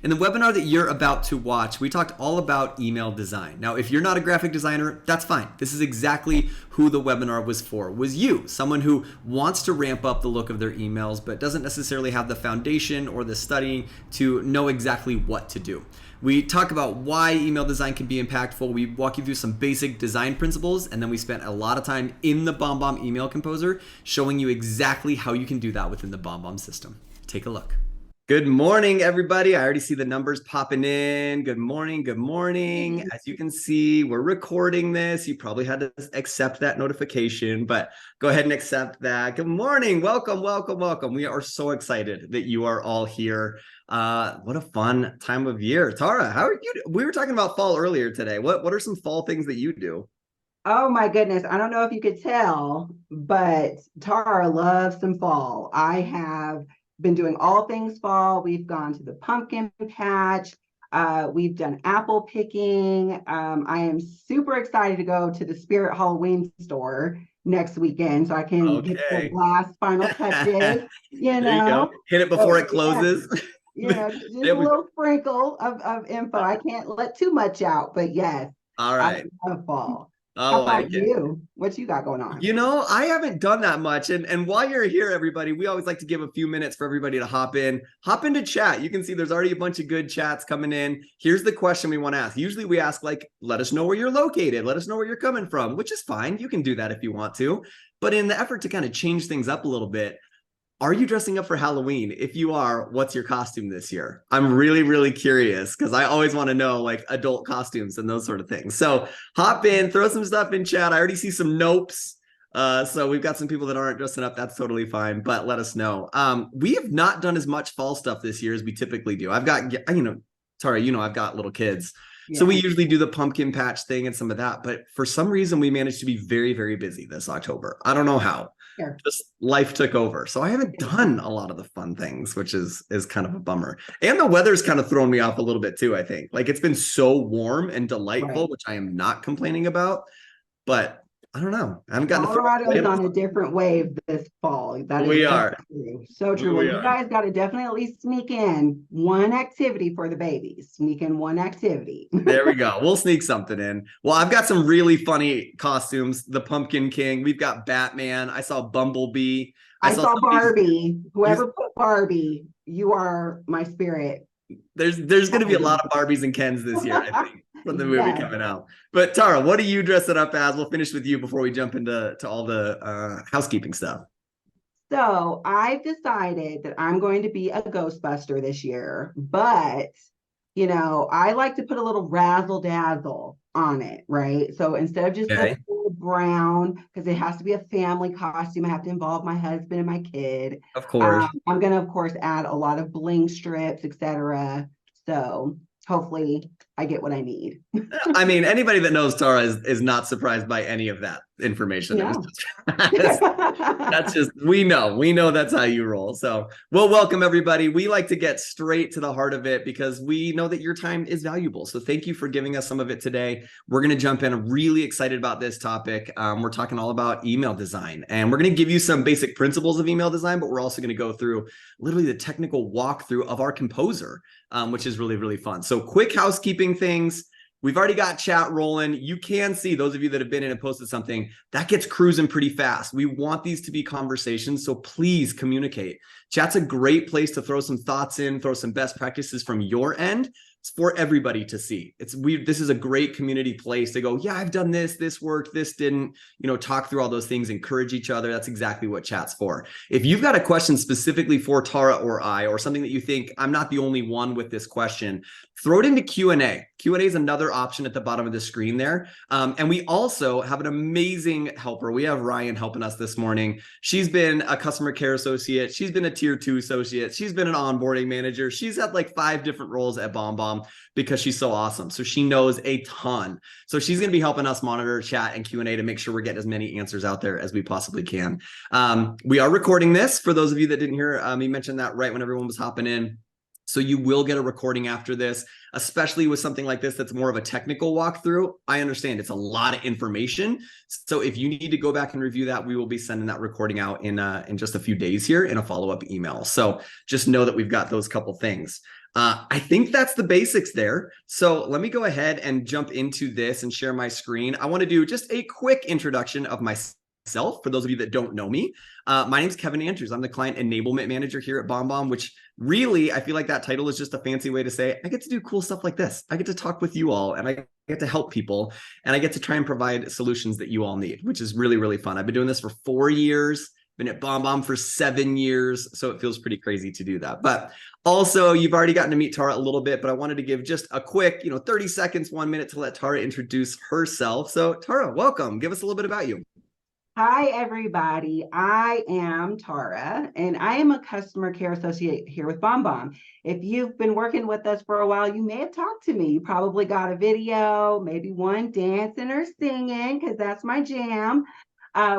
In the webinar that you're about to watch, we talked all about email design. Now, if you're not a graphic designer, that's fine. This is exactly who the webinar was for, was you, someone who wants to ramp up the look of their emails, but doesn't necessarily have the foundation or the studying to know exactly what to do. We talk about why email design can be impactful. We walk you through some basic design principles, and then we spent a lot of time in the BombBomb email composer showing you exactly how you can do that within the BombBomb system. Take a look. Good morning, everybody. I already see the numbers popping in. Good morning. Good morning. As you can see, we're recording this. You probably had to accept that notification, but go ahead and accept that. Good morning. Welcome, welcome, welcome. We are so excited that you are all here. What a fun time of year. Tara, how are you? We were talking about fall earlier today. What are some fall things that you do? Oh my goodness. I don't know if you could tell, but Tara loves some fall. I have been doing all things fall. We've gone to the pumpkin patch. We've done apple picking. I am super excited to go to the Spirit Halloween store next weekend so I can get the last final touches, There you go. Hit it before it closes. Just a little sprinkle of info. I can't let too much out, but yes. All right. I love fall. How about you? What you got going on? I haven't done that much. And while you're here, everybody, we always like to give a few minutes for everybody to hop into chat. You can see there's already a bunch of good chats coming in. Here's the question we want to ask. Usually we ask, let us know where you're located. Let us know where you're coming from, which is fine. You can do that if you want to. But in the effort to kind of change things up a little bit, are you dressing up for Halloween? If you are, what's your costume this year? I'm really, really curious because I always want to know adult costumes and those sort of things. So hop in, throw some stuff in chat. I already see some nopes. So we've got some people that aren't dressing up. That's totally fine, but let us know. We have not done as much fall stuff this year as we typically do. I've got, Tara, I've got little kids. Yeah. So we usually do the pumpkin patch thing and some of that. But for some reason, we managed to be very, very busy this October. I don't know how. Sure. Just life took over. So I haven't done a lot of the fun things, which is kind of a bummer. And the weather's kind of thrown me off a little bit too, I think. It's been so warm and delightful, right, which I am not complaining about. But I don't know. I haven't gotten Colorado's on a different wave this fall. We are. True. So true. Well, you guys got to definitely sneak in one activity for the babies. Sneak in one activity. There we go. We'll sneak something in. Well, I've got some really funny costumes. The Pumpkin King. We've got Batman. I saw Bumblebee. I saw Barbie. Whoever put Barbie, you are my spirit. There's going to be a lot of Barbies and Kens this year, I think, from the movie coming out. But Tara, what do you dress it up as? We'll finish with you before we jump into all the housekeeping stuff. So I've decided that I'm going to be a Ghostbuster this year, but I like to put a little razzle dazzle on it, right? So instead of just the brown, because it has to be a family costume, I have to involve my husband and my kid. Of course. I'm going to, of course, add a lot of bling strips, etc. So hopefully I get what I need. I mean, anybody that knows Tara is not surprised by any of that information. Yeah. That's just, we know that's how you roll. So we'll welcome everybody. We like to get straight to the heart of it because we know that your time is valuable. So thank you for giving us some of it today. We're going to jump in. I'm really excited about this topic. We're talking all about email design, and we're going to give you some basic principles of email design, but we're also going to go through literally the technical walkthrough of our composer, which is really, really fun. So quick housekeeping things. We've already got chat rolling. You can see, those of you that have been in and posted something, that gets cruising pretty fast. We want these to be conversations, so please communicate. Chat's a great place to throw some thoughts in, throw some best practices from your end. It's for everybody to see. This is a great community place to go, yeah, I've done this worked, this didn't, talk through all those things, encourage each other. That's exactly what chat's for. If you've got a question specifically for Tara or I, or something that you think I'm not the only one with this question, throw it into Q&A. Q&A is another option at the bottom of the screen there. And we also have an amazing helper. We have Ryan helping us this morning. She's been a customer care associate. She's been a tier 2 associate. She's been an onboarding manager. She's had 5 different roles at BombBomb because she's so awesome. So she knows a ton. So she's going to be helping us monitor chat and Q&A to make sure we're getting as many answers out there as we possibly can. We are recording this for those of you that didn't hear me mention that right when everyone was hopping in. So you will get a recording after this, especially with something like this that's more of a technical walkthrough. I understand it's a lot of information. So if you need to go back and review that, we will be sending that recording out in just a few days here in a follow-up email. So just know that we've got those couple things. I think that's the basics there. So let me go ahead and jump into this and share my screen. I want to do just a quick introduction of myself for those of you that don't know me. My name is Kevin Andrews. I'm the Client Enablement Manager here at BombBomb, which really, I feel like that title is just a fancy way to say I get to do cool stuff like this. I get to talk with you all, and I get to help people, and I get to try and provide solutions that you all need, which is really, really fun. I've been doing this for 4 years. Been at BombBomb for 7 years, so it feels pretty crazy to do that. But also, you've already gotten to meet Tara a little bit, but I wanted to give just a quick, 30 seconds, 1 minute to let Tara introduce herself. So Tara, welcome. Give us a little bit about you. Hi, everybody. I am Tara, and I am a customer care associate here with BombBomb. If you've been working with us for a while, you may have talked to me. You probably got a video, maybe one dancing or singing, because that's my jam.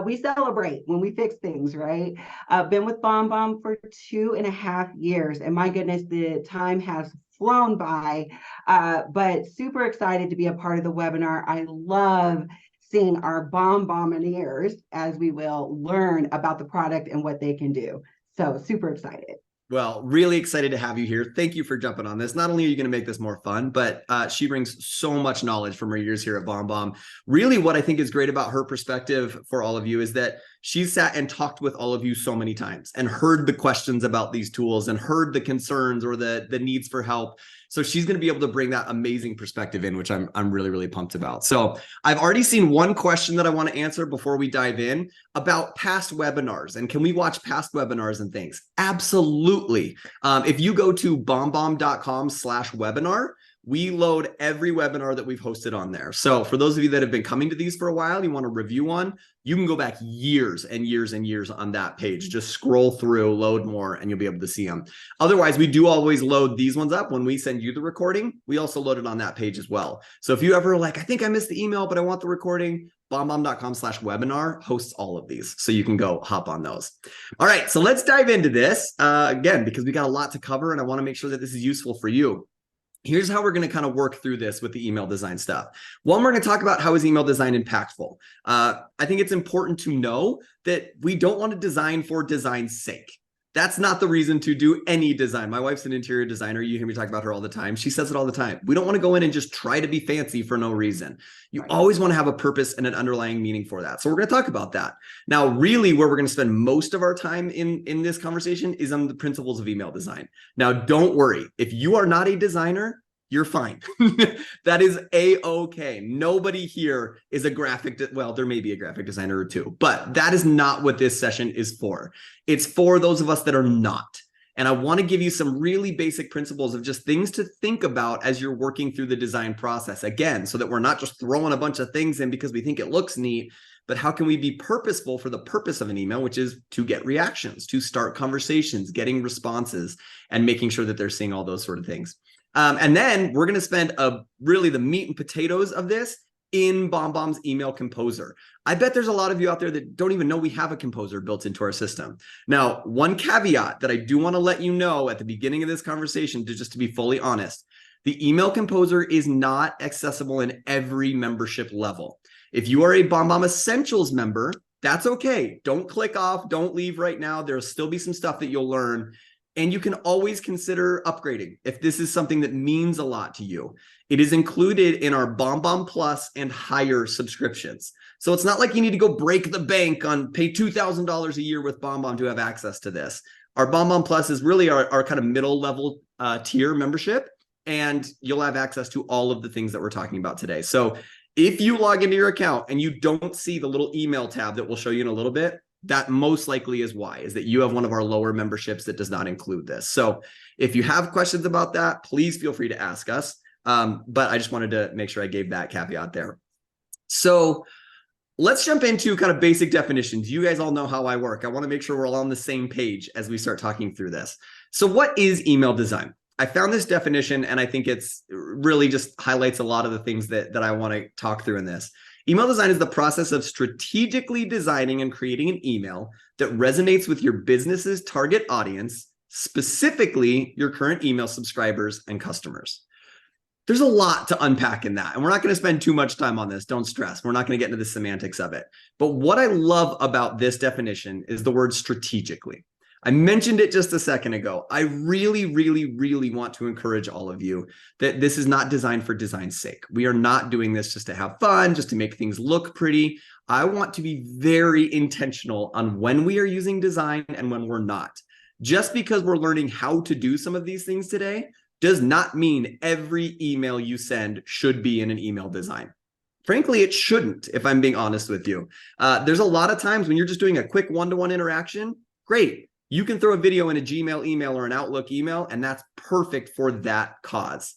We celebrate when we fix things, right? I've been with BombBomb for 2.5 years, and my goodness, the time has flown by, but super excited to be a part of the webinar. I love seeing our BombBombineers, as we will, learn about the product and what they can do. So super excited. Well, really excited to have you here. Thank you for jumping on this. Not only are you going to make this more fun, but she brings so much knowledge from her years here at BombBomb. Really, what I think is great about her perspective for all of you is that she's sat and talked with all of you so many times and heard the questions about these tools and heard the concerns or the needs for help. So she's going to be able to bring that amazing perspective in, which I'm really, really pumped about. So I've already seen one question that I want to answer before we dive in about past webinars. And can we watch past webinars and things? Absolutely. If you go to bombbomb.com/webinar, we load every webinar that we've hosted on there. So for those of you that have been coming to these for a while, you want to review one, you can go back years and years and years on that page. Just scroll through, load more, and you'll be able to see them. Otherwise, we do always load these ones up when we send you the recording. We also load it on that page as well. So if you ever like, I think I missed the email, but I want the recording, bombbomb.com/webinar hosts all of these. So you can go hop on those. All right, so let's dive into this again, because we got a lot to cover and I want to make sure that this is useful for you. Here's how we're going to kind of work through this with the email design stuff. One, we're going to talk about how is email design impactful. I think it's important to know that we don't want to design for design's sake. That's not the reason to do any design. My wife's an interior designer. You hear me talk about her all the time. She says it all the time. We don't want to go in and just try to be fancy for no reason. You always want to have a purpose and an underlying meaning for that. So we're going to talk about that. Now, really where we're going to spend most of our time in this conversation is on the principles of email design. Now, don't worry. If you are not a designer, you're fine. That is a-okay. Nobody here is a well, there may be a graphic designer or two, but that is not what this session is for. It's for those of us that are not. And I want to give you some really basic principles of just things to think about as you're working through the design process. Again, so that we're not just throwing a bunch of things in because we think it looks neat, but how can we be purposeful for the purpose of an email, which is to get reactions, to start conversations, getting responses, and making sure that they're seeing all those sort of things. And then we're going to spend really the meat and potatoes of this in BombBomb's email composer. I bet there's a lot of you out there that don't even know we have a composer built into our system. Now, one caveat that I do want to let you know at the beginning of this conversation, just to be fully honest, the email composer is not accessible in every membership level. If you are a BombBomb Essentials member, that's okay. Don't click off. Don't leave right now. There'll still be some stuff that you'll learn. And you can always consider upgrading if this is something that means a lot to you. It is included in our BombBomb Plus and higher subscriptions. So it's not like you need to go break the bank on pay $2,000 a year with BombBomb to have access to this. Our BombBomb Plus is really our kind of middle level tier membership, and you'll have access to all of the things that we're talking about today. So if you log into your account and you don't see the little email tab that we'll show you in a little bit, that most likely is why, is that you have one of our lower memberships that does not include this. So if you have questions about that, please feel free to ask us. But I just wanted to make sure I gave that caveat there. So let's jump into kind of basic definitions. You guys all know how I work. I want to make sure we're all on the same page as we start talking through this. So what is email design? I found this definition, and I think it's really just highlights a lot of the things that I want to talk through in this. Email design is the process of strategically designing and creating an email that resonates with your business's target audience, specifically your current email subscribers and customers. There's a lot to unpack in that, and we're not going to spend too much time on this. Don't stress. We're not going to get into the semantics of it. But what I love about this definition is the word strategically. I mentioned it just a second ago. I really, really, really want to encourage all of you that this is not designed for design's sake. We are not doing this just to have fun, just to make things look pretty. I want to be very intentional on when we are using design and when we're not. Just because we're learning how to do some of these things today does not mean every email you send should be in an email design. Frankly, it shouldn't, if I'm being honest with you. There's a lot of times when you're just doing a quick one-to-one interaction, great. You can throw a video in a Gmail email or an Outlook email, and that's perfect for that cause.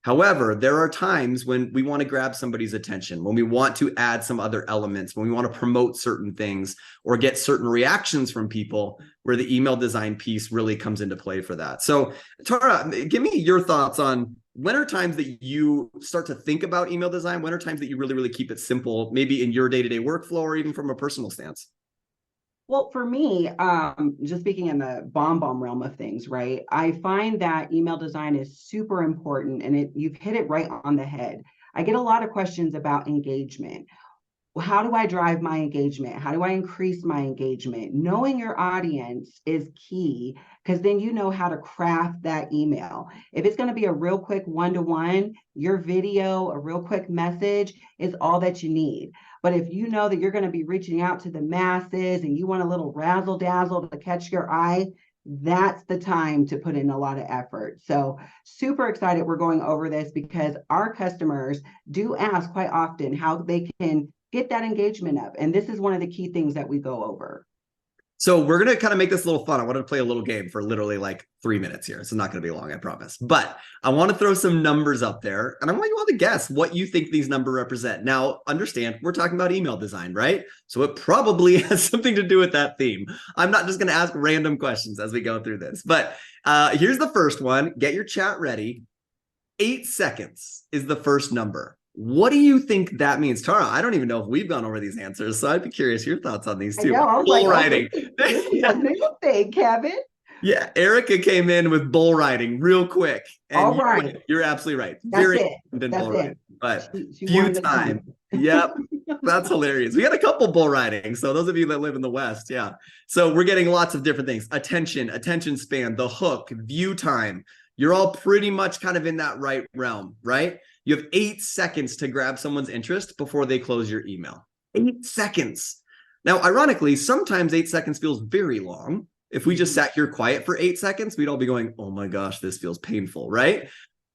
However, there are times when we want to grab somebody's attention, when we want to add some other elements, when we want to promote certain things or get certain reactions from people, where the email design piece really comes into play for that. So, Tara, give me your thoughts on when are times that you start to think about email design? When are times that you really, really keep it simple, maybe in your day-to-day workflow or even from a personal stance? Well, for me, just speaking in the BombBomb realm of things, right? I find that email design is super important, and you've hit it right on the head. I get a lot of questions about engagement. How do I drive my engagement? How do I increase my engagement? Knowing your audience is key, because then you know how to craft that email. If it's going to be a real quick one-to-one, your video, a real quick message is all that you need. But if you know that you're going to be reaching out to the masses and you want a little razzle dazzle to catch your eye, that's the time to put in a lot of effort. So super excited we're going over this, because our customers do ask quite often how they can get that engagement up. And this is one of the key things that we go over. So we're going to kind of make this a little fun. I wanted to play a little game for literally like 3 minutes here. It's not going to be long, I promise. But I want to throw some numbers up there, and I want you all to guess what you think these numbers represent. Now, understand, we're talking about email design, right? So it probably has something to do with that theme. I'm not just going to ask random questions as we go through this. But here's the first one. Get your chat ready. 8 seconds is the first number. What do you think that means? Tara, I don't even know if we've gone over these answers, so I'd be curious your thoughts on these too. I know, I was bull like, riding. This is a new thing, Kevin. Yeah, Erica came in with bull riding real quick. And all right. You're absolutely right. That's Very it. That's it. Riding, but she few time. Yep. That's hilarious. We had a couple bull riding. So those of you that live in the West, yeah. So we're getting lots of different things. Attention span, the hook, view time. You're all pretty much kind of in that right realm, right? You have 8 seconds to grab someone's interest before they close your email. 8 seconds. Now, ironically, sometimes 8 seconds feels very long. If we just sat here quiet for 8 seconds, we'd all be going, oh my gosh, this feels painful, right?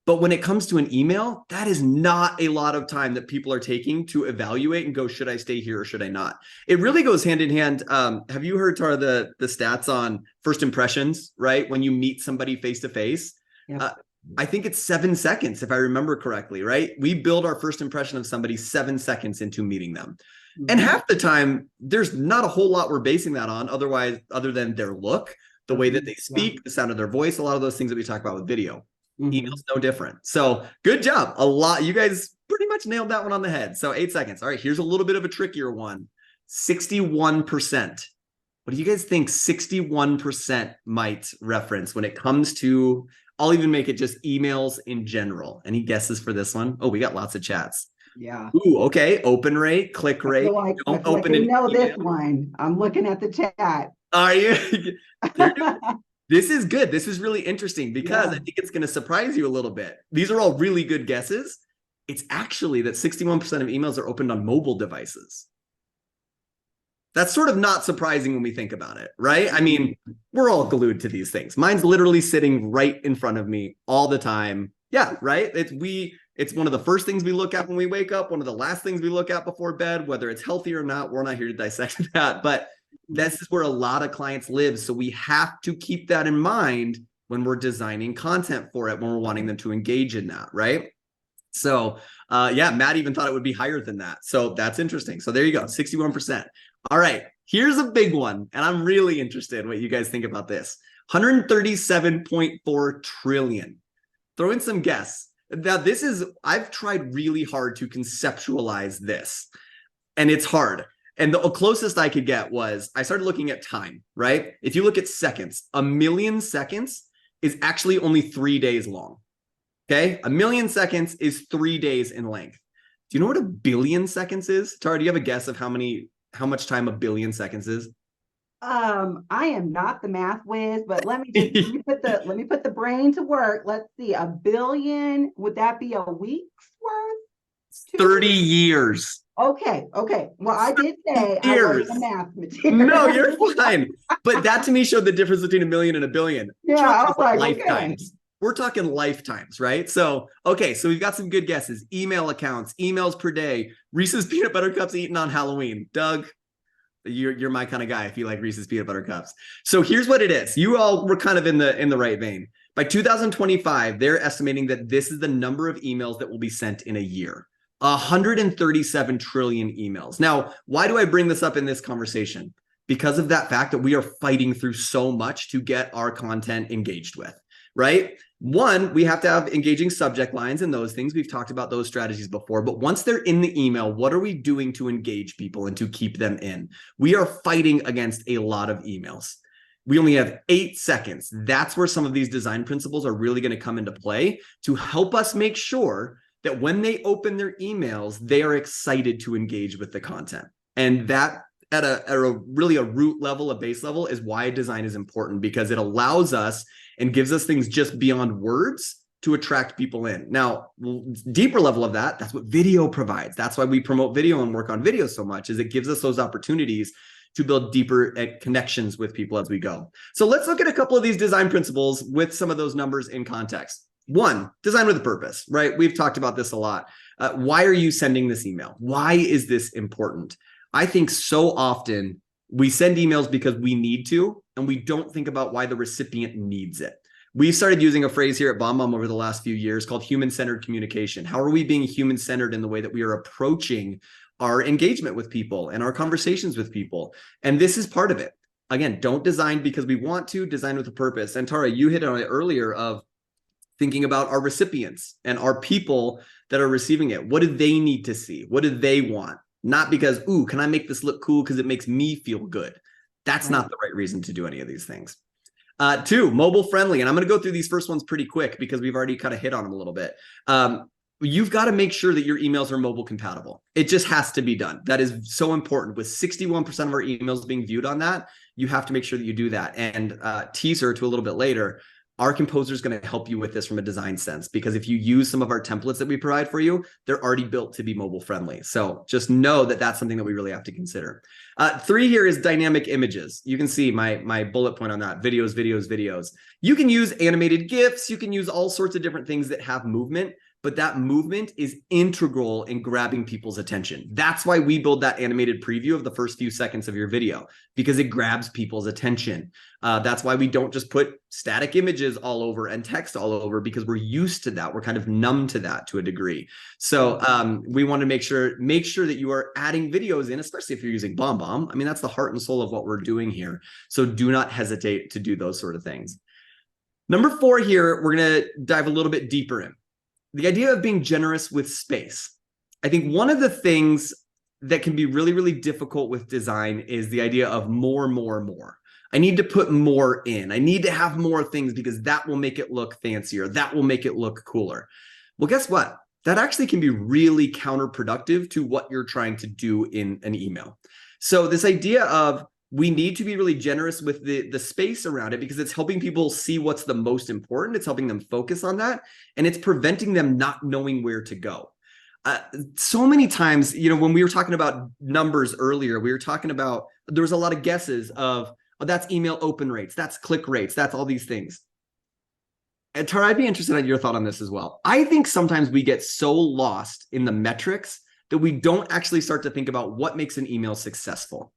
But when it comes to an email, that is not a lot of time that people are taking to evaluate and go, should I stay here or should I not? It really goes hand in hand. Have you heard, Tara, the stats on first impressions, right? When you meet somebody face to face, I think it's 7 seconds, if I remember correctly, right? We build our first impression of somebody 7 seconds into meeting them. Mm-hmm. And half the time, there's not a whole lot we're basing that on other than their look, the way that they speak, the sound of their voice, a lot of those things that we talk about with video. Mm-hmm. Email's no different. So good job. You guys pretty much nailed that one on the head. So 8 seconds. All right, here's a little bit of a trickier one. 61%. What do you guys think 61% might reference when it comes to, I'll even make it just emails in general. Any guesses for this one? Oh, we got lots of chats. Yeah. Ooh, okay. Open rate, click rate. I know this one. I'm looking at the chat. Are you? This is good. This is really interesting because I think it's going to surprise you a little bit. These are all really good guesses. It's actually that 61% of emails are opened on mobile devices. That's sort of not surprising when we think about it, right? I mean, we're all glued to these things. Mine's literally sitting right in front of me all the time. Yeah, right? It's one of the first things we look at when we wake up, one of the last things we look at before bed, whether it's healthy or not. We're not here to dissect that, but this is where a lot of clients live. So we have to keep that in mind when we're designing content for it, when we're wanting them to engage in that, right? So Matt even thought it would be higher than that. So that's interesting. So there you go, 61%. All right, here's a big one. And I'm really interested in what you guys think about this. 137.4 trillion. Throw in some guess. Now I've tried really hard to conceptualize this, and it's hard. And the closest I could get was I started looking at time, right? If you look at seconds, 1 million seconds is actually only 3 days long. Okay, 1 million seconds is 3 days in length. Do you know what 1 billion seconds is? Tara, do you have a guess of how much time 1 billion seconds is? I am not the math whiz, but let me put the brain to work. Let's see, 1 billion, would that be a week's worth? 30 2 weeks? years. Okay, okay. Well, I did say I wasn't Years. a math No, material. you're fine. But that to me showed the difference between a million and a billion. Yeah, Truth I is was like, okay. lifetimes. We're talking lifetimes, right? So, okay, so we've got some good guesses. Email accounts, emails per day, Reese's peanut butter cups eaten on Halloween. Doug, you're my kind of guy if you like Reese's peanut butter cups. So here's what it is. You all were kind of in the right vein. By 2025, they're estimating that this is the number of emails that will be sent in a year. 137 trillion emails. Now, why do I bring this up in this conversation? Because of that fact that we are fighting through so much to get our content engaged with, right? One, we have to have engaging subject lines and those things. We've talked about those strategies before, but once they're in the email, what are we doing to engage people and to keep them in? We are fighting against a lot of emails. We only have 8 seconds. That's where some of these design principles are really going to come into play to help us make sure that when they open their emails, they are excited to engage with the content. And that at a really a root level, a base level, is why design is important, because it allows us and gives us things just beyond words to attract people in. Now, deeper level of that, that's what video provides. That's why we promote video and work on video so much, is it gives us those opportunities to build deeper connections with people as we go. So let's look at a couple of these design principles with some of those numbers in context. One, design with a purpose, right? We've talked about this a lot. Why are you sending this email? Why is this important? I think so often we send emails because we need to, and we don't think about why the recipient needs it. We started using a phrase here at BombBomb over the last few years called human-centered communication. How are we being human-centered in the way that we are approaching our engagement with people and our conversations with people? And this is part of it. Again, don't design because we want to, design with a purpose. And Tara, you hit on it earlier of thinking about our recipients and our people that are receiving it. What do they need to see? What do they want? Not because, ooh, can I make this look cool because it makes me feel good? That's not the right reason to do any of these things. 2, mobile friendly. And I'm going to go through these first ones pretty quick because we've already kind of hit on them a little bit. You've got to make sure that your emails are mobile compatible. It just has to be done. That is so important. With 61% of our emails being viewed on that, you have to make sure that you do that. And teaser to a little bit later, our composer is going to help you with this from a design sense, because if you use some of our templates that we provide for you, they're already built to be mobile friendly. So just know that that's something that we really have to consider. 3 here is dynamic images. You can see my bullet point on that: videos, videos, videos. You can use animated GIFs. You can use all sorts of different things that have movement, but that movement is integral in grabbing people's attention. That's why we build that animated preview of the first few seconds of your video, because it grabs people's attention. That's why we don't just put static images all over and text all over, because we're used to that. We're kind of numb to that to a degree. So we want to make sure that you are adding videos in, especially if you're using BombBomb. I mean, that's the heart and soul of what we're doing here. So do not hesitate to do those sort of things. Number 4 here, we're going to dive a little bit deeper in. The idea of being generous with space. I think one of the things that can be really, really difficult with design is the idea of more, more, more. I need to put more in. I need to have more things because that will make it look fancier. That will make it look cooler. Well, guess what? That actually can be really counterproductive to what you're trying to do in an email. So this idea of we need to be really generous with the space around it, because it's helping people see what's the most important. It's helping them focus on that, and it's preventing them not knowing where to go. So many times, when we were talking about numbers earlier, we were talking about, there was a lot of guesses of, oh, that's email open rates, that's click rates, that's all these things. And Tara, I'd be interested in your thought on this as well. I think sometimes we get so lost in the metrics that we don't actually start to think about what makes an email successful.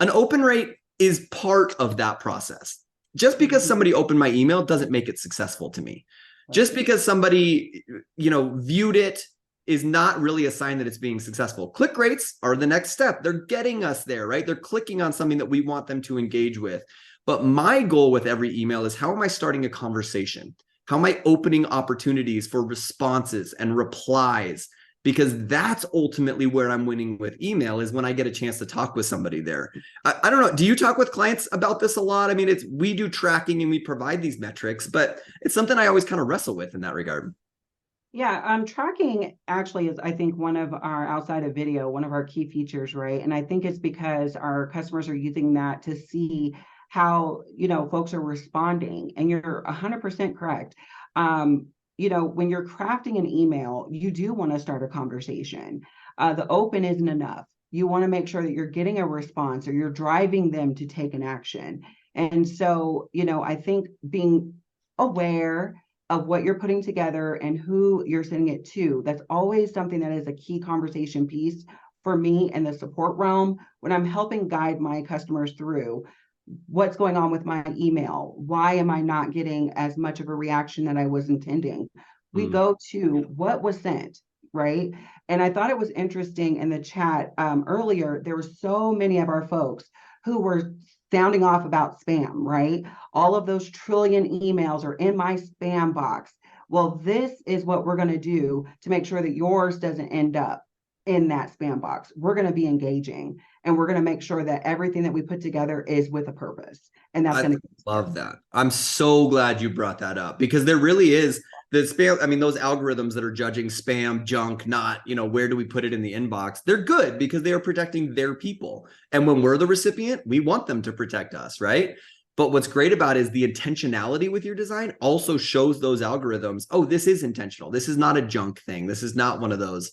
An open rate is part of that process. Just because somebody opened my email doesn't make it successful to me. Just because somebody, viewed it is not really a sign that it's being successful. Click rates are the next step. They're getting us there, right? They're clicking on something that we want them to engage with. But my goal with every email is, how am I starting a conversation? How am I opening opportunities for responses and replies? Because that's ultimately where I'm winning with email, is when I get a chance to talk with somebody there. I don't know. Do you talk with clients about this a lot? I mean, we do tracking and we provide these metrics, but it's something I always kind of wrestle with in that regard. Yeah, tracking actually is, I think, one of our outside of video, one of our key features, right? And I think it's because our customers are using that to see how, folks are responding. And you're 100% correct. Um, when you're crafting an email, you do want to start a conversation. The open isn't enough. You want to make sure that you're getting a response or you're driving them to take an action. And so, I think being aware of what you're putting together and who you're sending it to. That's always something that is a key conversation piece for me in the support realm when I'm helping guide my customers through what's going on with my email. Why am I not getting as much of a reaction that I was intending? We Mm. go to what was sent, right? And I thought it was interesting in the chat earlier, there were so many of our folks who were sounding off about spam, right? All of those trillion emails are in my spam box. Well, this is what we're going to do to make sure that yours doesn't end up in that spam box. We're going to be engaging and we're going to make sure that everything that we put together is with a purpose. And that's I going to love that. I'm so glad you brought that up because there really is the spam. I mean, those algorithms that are judging spam, junk, not, where do we put it in the inbox? They're good because they are protecting their people. And when we're the recipient, we want them to protect us, right? But what's great about it is the intentionality with your design also shows those algorithms, oh, this is intentional. This is not a junk thing. This is not one of those.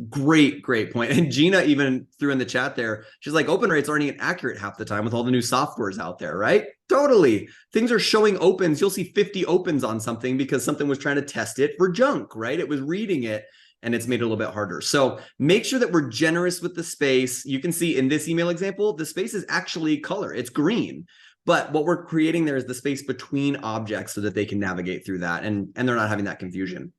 Great point. And Gina even threw in the chat there, she's like, open rates aren't even accurate half the time with all the new softwares out there, right? Totally. Things are showing opens. You'll see 50 opens on something because something was trying to test it for junk, right? It was reading it and it's made it a little bit harder. So make sure that we're generous with the space. You can see in this email example, the space is actually color. It's green. But what we're creating there is the space between objects so that they can navigate through that and they're not having that confusion.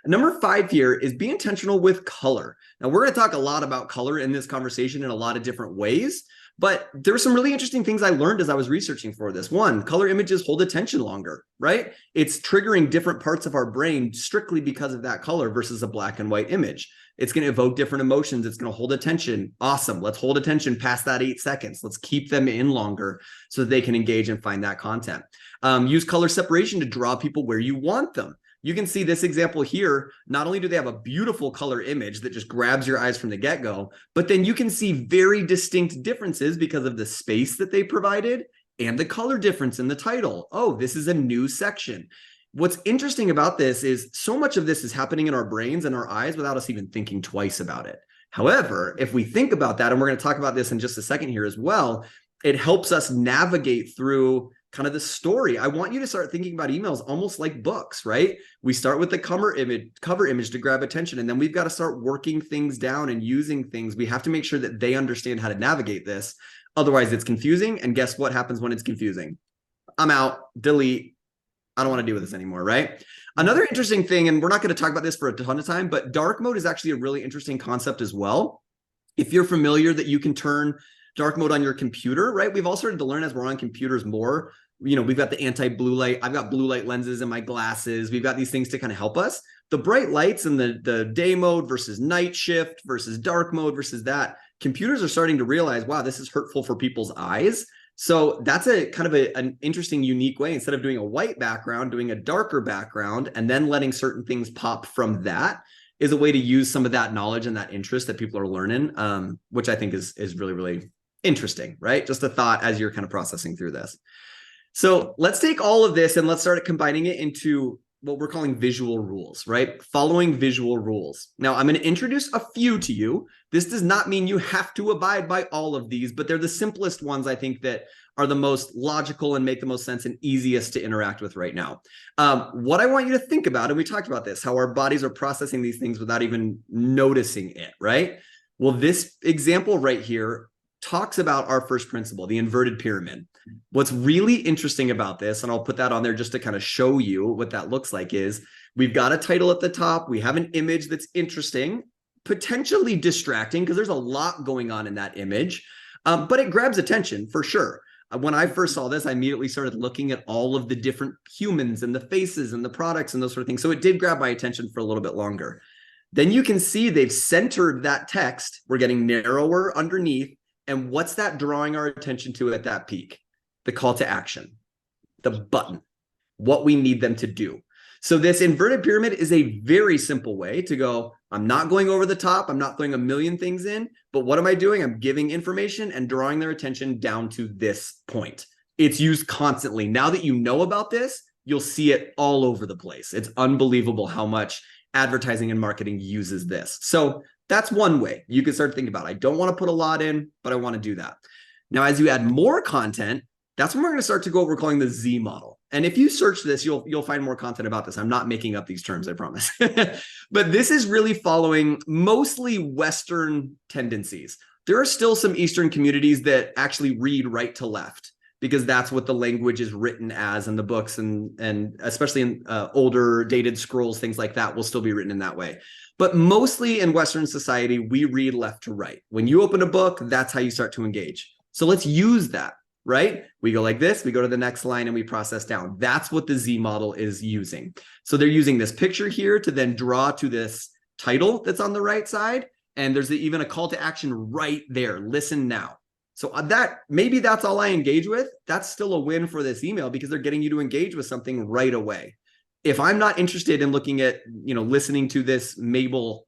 Number 5 here is be intentional with color. Now, we're going to talk a lot about color in this conversation in a lot of different ways, but there were some really interesting things I learned as I was researching for this. One, color images hold attention longer, right? It's triggering different parts of our brain strictly because of that color versus a black and white image. It's going to evoke different emotions. It's going to hold attention. Awesome. Let's hold attention past that 8 seconds. Let's keep them in longer so that they can engage and find that content. Use color separation to draw people where you want them. You can see this example here. Not only do they have a beautiful color image that just grabs your eyes from the get-go, but then you can see very distinct differences because of the space that they provided and the color difference in the title. Oh, this is a new section. What's interesting about this is so much of this is happening in our brains and our eyes without us even thinking twice about it. However, if we think about that, and we're going to talk about this in just a second here as well, it helps us navigate through kind of the story. I want you to start thinking about emails almost like books, right? We start with the cover image to grab attention, and then we've got to start working things down and using things. We have to make sure that they understand how to navigate this. Otherwise, it's confusing. And guess what happens when it's confusing? I'm out, delete. I don't want to deal with this anymore, right? Another interesting thing, and we're not going to talk about this for a ton of time, but dark mode is actually a really interesting concept as well. If you're familiar that you can turn dark mode on your computer, right? We've all started to learn as we're on computers more. We've got the anti-blue light. I've got blue light lenses in my glasses. We've got these things to kind of help us. The bright lights and the day mode versus night shift versus dark mode versus that, computers are starting to realize, wow, this is hurtful for people's eyes. So that's a kind of an interesting, unique way. Instead of doing a white background, doing a darker background, and then letting certain things pop from that is a way to use some of that knowledge and that interest that people are learning, which I think is really, really interesting, right? Just a thought as you're kind of processing through this. So let's take all of this and let's start combining it into what we're calling visual rules, right? Following visual rules. Now, I'm going to introduce a few to you. This does not mean you have to abide by all of these, but they're the simplest ones I think that are the most logical and make the most sense and easiest to interact with right now. What I want you to think about, and we talked about this, how our bodies are processing these things without even noticing it, right? Well, this example right here talks about our first principle, the inverted pyramid. What's really interesting about this, and I'll put that on there just to kind of show you what that looks like, is we've got a title at the top. We have an image that's interesting, potentially distracting because there's a lot going on in that image, but it grabs attention for sure. When I first saw this, I immediately started looking at all of the different humans and the faces and the products and those sort of things. So it did grab my attention for a little bit longer. Then you can see they've centered that text. We're getting narrower underneath. And what's that drawing our attention to at that peak? The call to action, the button, what we need them to do. So this inverted pyramid is a very simple way to go, I'm not going over the top. I'm not throwing a million things in, but what am I doing? I'm giving information and drawing their attention down to this point. It's used constantly. Now that you know about this, you'll see it all over the place. It's unbelievable how much advertising and marketing uses this. So that's one way you can start thinking about. I don't want to put a lot in, but I want to do that. Now, as you add more content, that's when we're going to start to go what we're calling the Z model. And if you search this, you'll find more content about this. I'm not making up these terms, I promise. But this is really following mostly Western tendencies. There are still some Eastern communities that actually read right to left, because that's what the language is written as in the books, and especially in older dated scrolls, things like that will still be written in that way. But mostly in Western society, we read left to right. When you open a book, that's how you start to engage. So let's use that, right? We go like this, we go to the next line and we process down. That's what the Z model is using. So they're using this picture here to then draw to this title that's on the right side. And there's even a call to action right there. Listen now. So maybe that's all I engage with. That's still a win for this email because they're getting you to engage with something right away. If I'm not interested in looking at, listening to this Mabel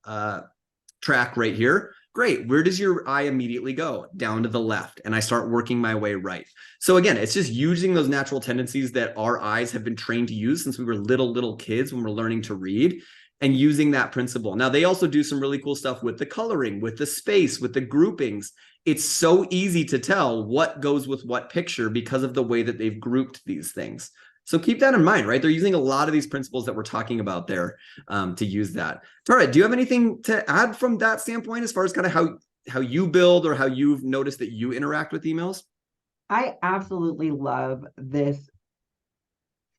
track right here, great. Where does your eye immediately go? Down to the left. And I start working my way right. So again, it's just using those natural tendencies that our eyes have been trained to use since we were little kids when we're learning to read, and using that principle. Now, they also do some really cool stuff with the coloring, with the space, with the groupings. It's so easy to tell what goes with what picture because of the way that they've grouped these things. So keep that in mind, right? They're using a lot of these principles that we're talking about there to use that. Tara, do you have anything to add from that standpoint as far as kind of how you build or how you've noticed that you interact with emails? I absolutely love this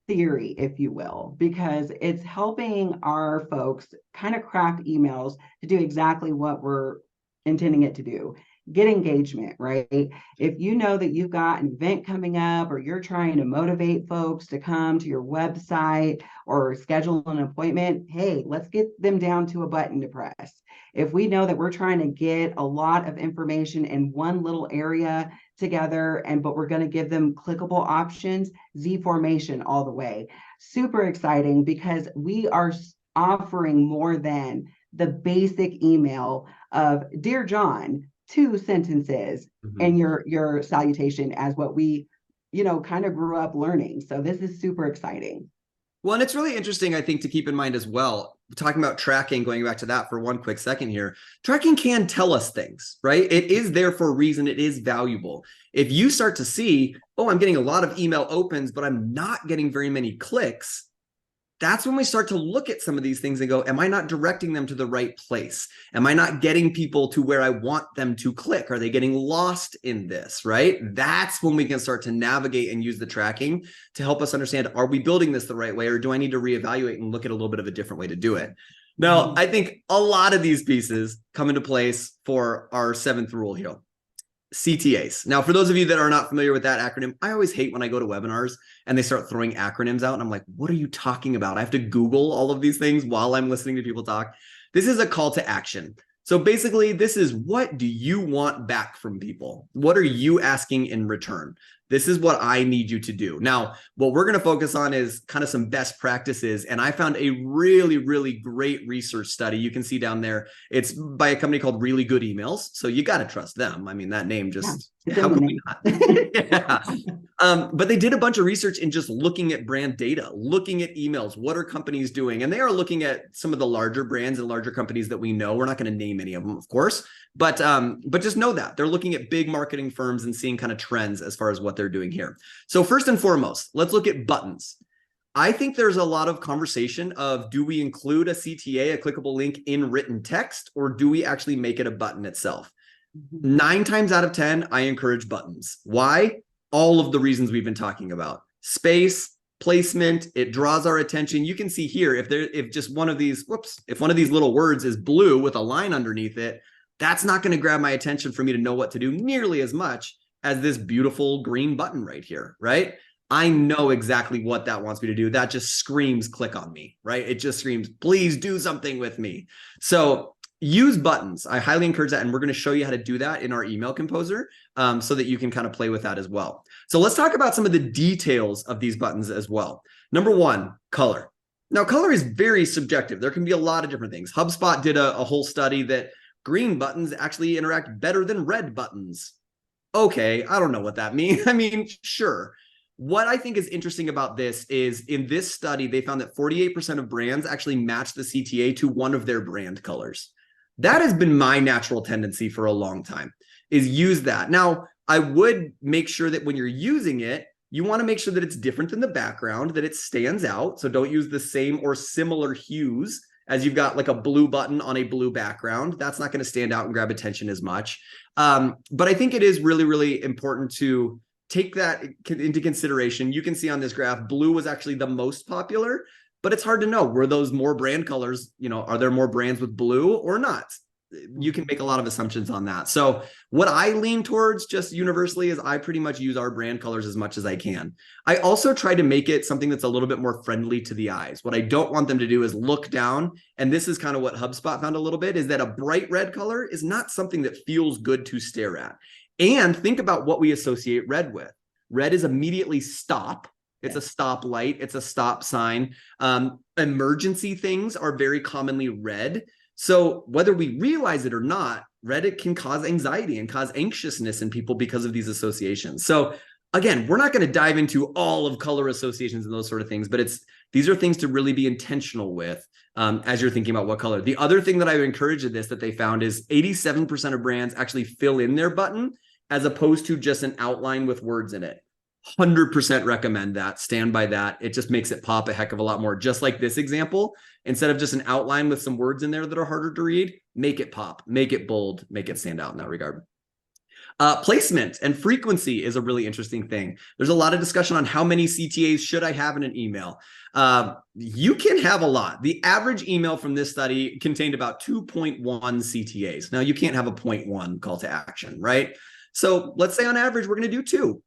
theory, if you will, because it's helping our folks kind of craft emails to do exactly what we're intending it to do. Get engagement, right? If you know that you've got an event coming up, or you're trying to motivate folks to come to your website or schedule an appointment, hey, let's get them down to a button to press. If we know that we're trying to get a lot of information in one little area together, but we're going to give them clickable options, Z formation all the way. Super exciting, because we are offering more than the basic email of Dear John, 2 sentences, and your salutation, as what we, kind of grew up learning. So this is super exciting. Well, and it's really interesting, I think, to keep in mind as well, talking about tracking, going back to that for one quick second here, tracking can tell us things, right? It is there for a reason. It is valuable. If you start to see, oh, I'm getting a lot of email opens, but I'm not getting very many clicks, that's when we start to look at some of these things and go, am I not directing them to the right place? Am I not getting people to where I want them to click? Are they getting lost in this, right? That's when we can start to navigate and use the tracking to help us understand, are we building this the right way, or do I need to reevaluate and look at a little bit of a different way to do it? Now, I think a lot of these pieces come into place for our 7th rule here. CTAs. Now, for those of you that are not familiar with that acronym, I always hate when I go to webinars and they start throwing acronyms out and I'm like, what are you talking about? I have to Google all of these things while I'm listening to people talk. This is a call to action. So basically, this is, what do you want back from people? What are you asking in return? This is what I need you to do. Now, what we're going to focus on is kind of some best practices. And I found a really, really great research study. You can see down there. It's by a company called Really Good Emails. So you got to trust them. I mean, that name just, how can we not? Yeah. But they did a bunch of research in just looking at brand data, looking at emails. What are companies doing? And they are looking at some of the larger brands and larger companies that we know. We're not going to name any of them, of course. But just know that they're looking at big marketing firms and seeing kind of trends as far as what they're doing here. So first and foremost, let's look at buttons. I think there's a lot of conversation of, do we include a CTA, a clickable link, in written text, or do we actually make it a button itself? 9 times out of 10, I encourage buttons. Why? All of the reasons we've been talking about. Space, placement, it draws our attention. You can see here, if just one of these, if one of these little words is blue with a line underneath it, that's not going to grab my attention for me to know what to do nearly as much as this beautiful green button right here, right? I know exactly what that wants me to do. That just screams, click on me, right? It just screams, please do something with me. So use buttons. I highly encourage that. And we're going to show you how to do that in our email composer so that you can kind of play with that as well. So let's talk about some of the details of these buttons as well. Number 1, color. Now, color is very subjective. There can be a lot of different things. HubSpot did a whole study that green buttons actually interact better than red buttons. Okay, I don't know what that means. I mean, sure. What I think is interesting about this is in this study, they found that 48% of brands actually match the CTA to one of their brand colors. That has been my natural tendency for a long time, is use that. Now, I would make sure that when you're using it, you want to make sure that it's different than the background, that it stands out. So don't use the same or similar hues as you've got like a blue button on a blue background. That's not going to stand out and grab attention as much. But I think it is really, really important to take that into consideration. You can see on this graph, blue was actually the most popular, but it's hard to know. Were those more brand colors? You know, are there more brands with blue or not? You can make a lot of assumptions on that. So what I lean towards just universally is I pretty much use our brand colors as much as I can. I also try to make it something that's a little bit more friendly to the eyes. What I don't want them to do is look down. And this is kind of what HubSpot found a little bit, is that a bright red color is not something that feels good to stare at. And think about what we associate red with. Red is immediately stop. It's a stop light. It's a stop sign. Emergency things are very commonly red. So whether we realize it or not, Reddit can cause anxiety and cause anxiousness in people because of these associations. So again, we're not going to dive into all of color associations and those sort of things, but these are things to really be intentional with as you're thinking about what color. The other thing that I would encourage in this that they found is 87% of brands actually fill in their button as opposed to just an outline with words in it. 100% recommend that. Stand by that. It just makes it pop a heck of a lot more. Just like this example, instead of just an outline with some words in there that are harder to read, make it pop, make it bold, make it stand out in that regard. Placement and frequency is a really interesting thing. There's a lot of discussion on how many CTAs should I have in an email. You can have a lot. The average email from this study contained about 2.1 CTAs. Now, you can't have a 0.1 call to action, right? So let's say on average, we're going to do 2.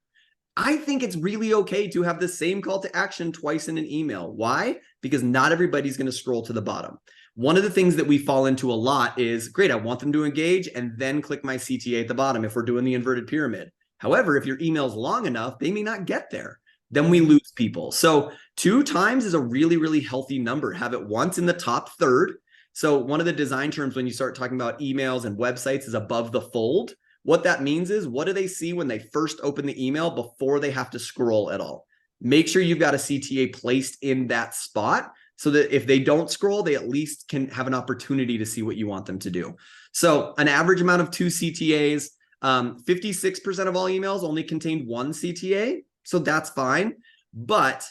I think it's really okay to have the same call to action twice in an email. Why? Because not everybody's going to scroll to the bottom. One of the things that we fall into a lot is, great, I want them to engage and then click my CTA at the bottom if we're doing the inverted pyramid. However, if your email's long enough, they may not get there. Then we lose people. So 2 times is a really, really healthy number. Have it once in the top third. So one of the design terms when you start talking about emails and websites is above the fold. What that means is, what do they see when they first open the email before they have to scroll at all? Make sure you've got a CTA placed in that spot so that if they don't scroll, they at least can have an opportunity to see what you want them to do. So an average amount of 2 CTAs, 56% of all emails only contained 1 CTA. So that's fine. But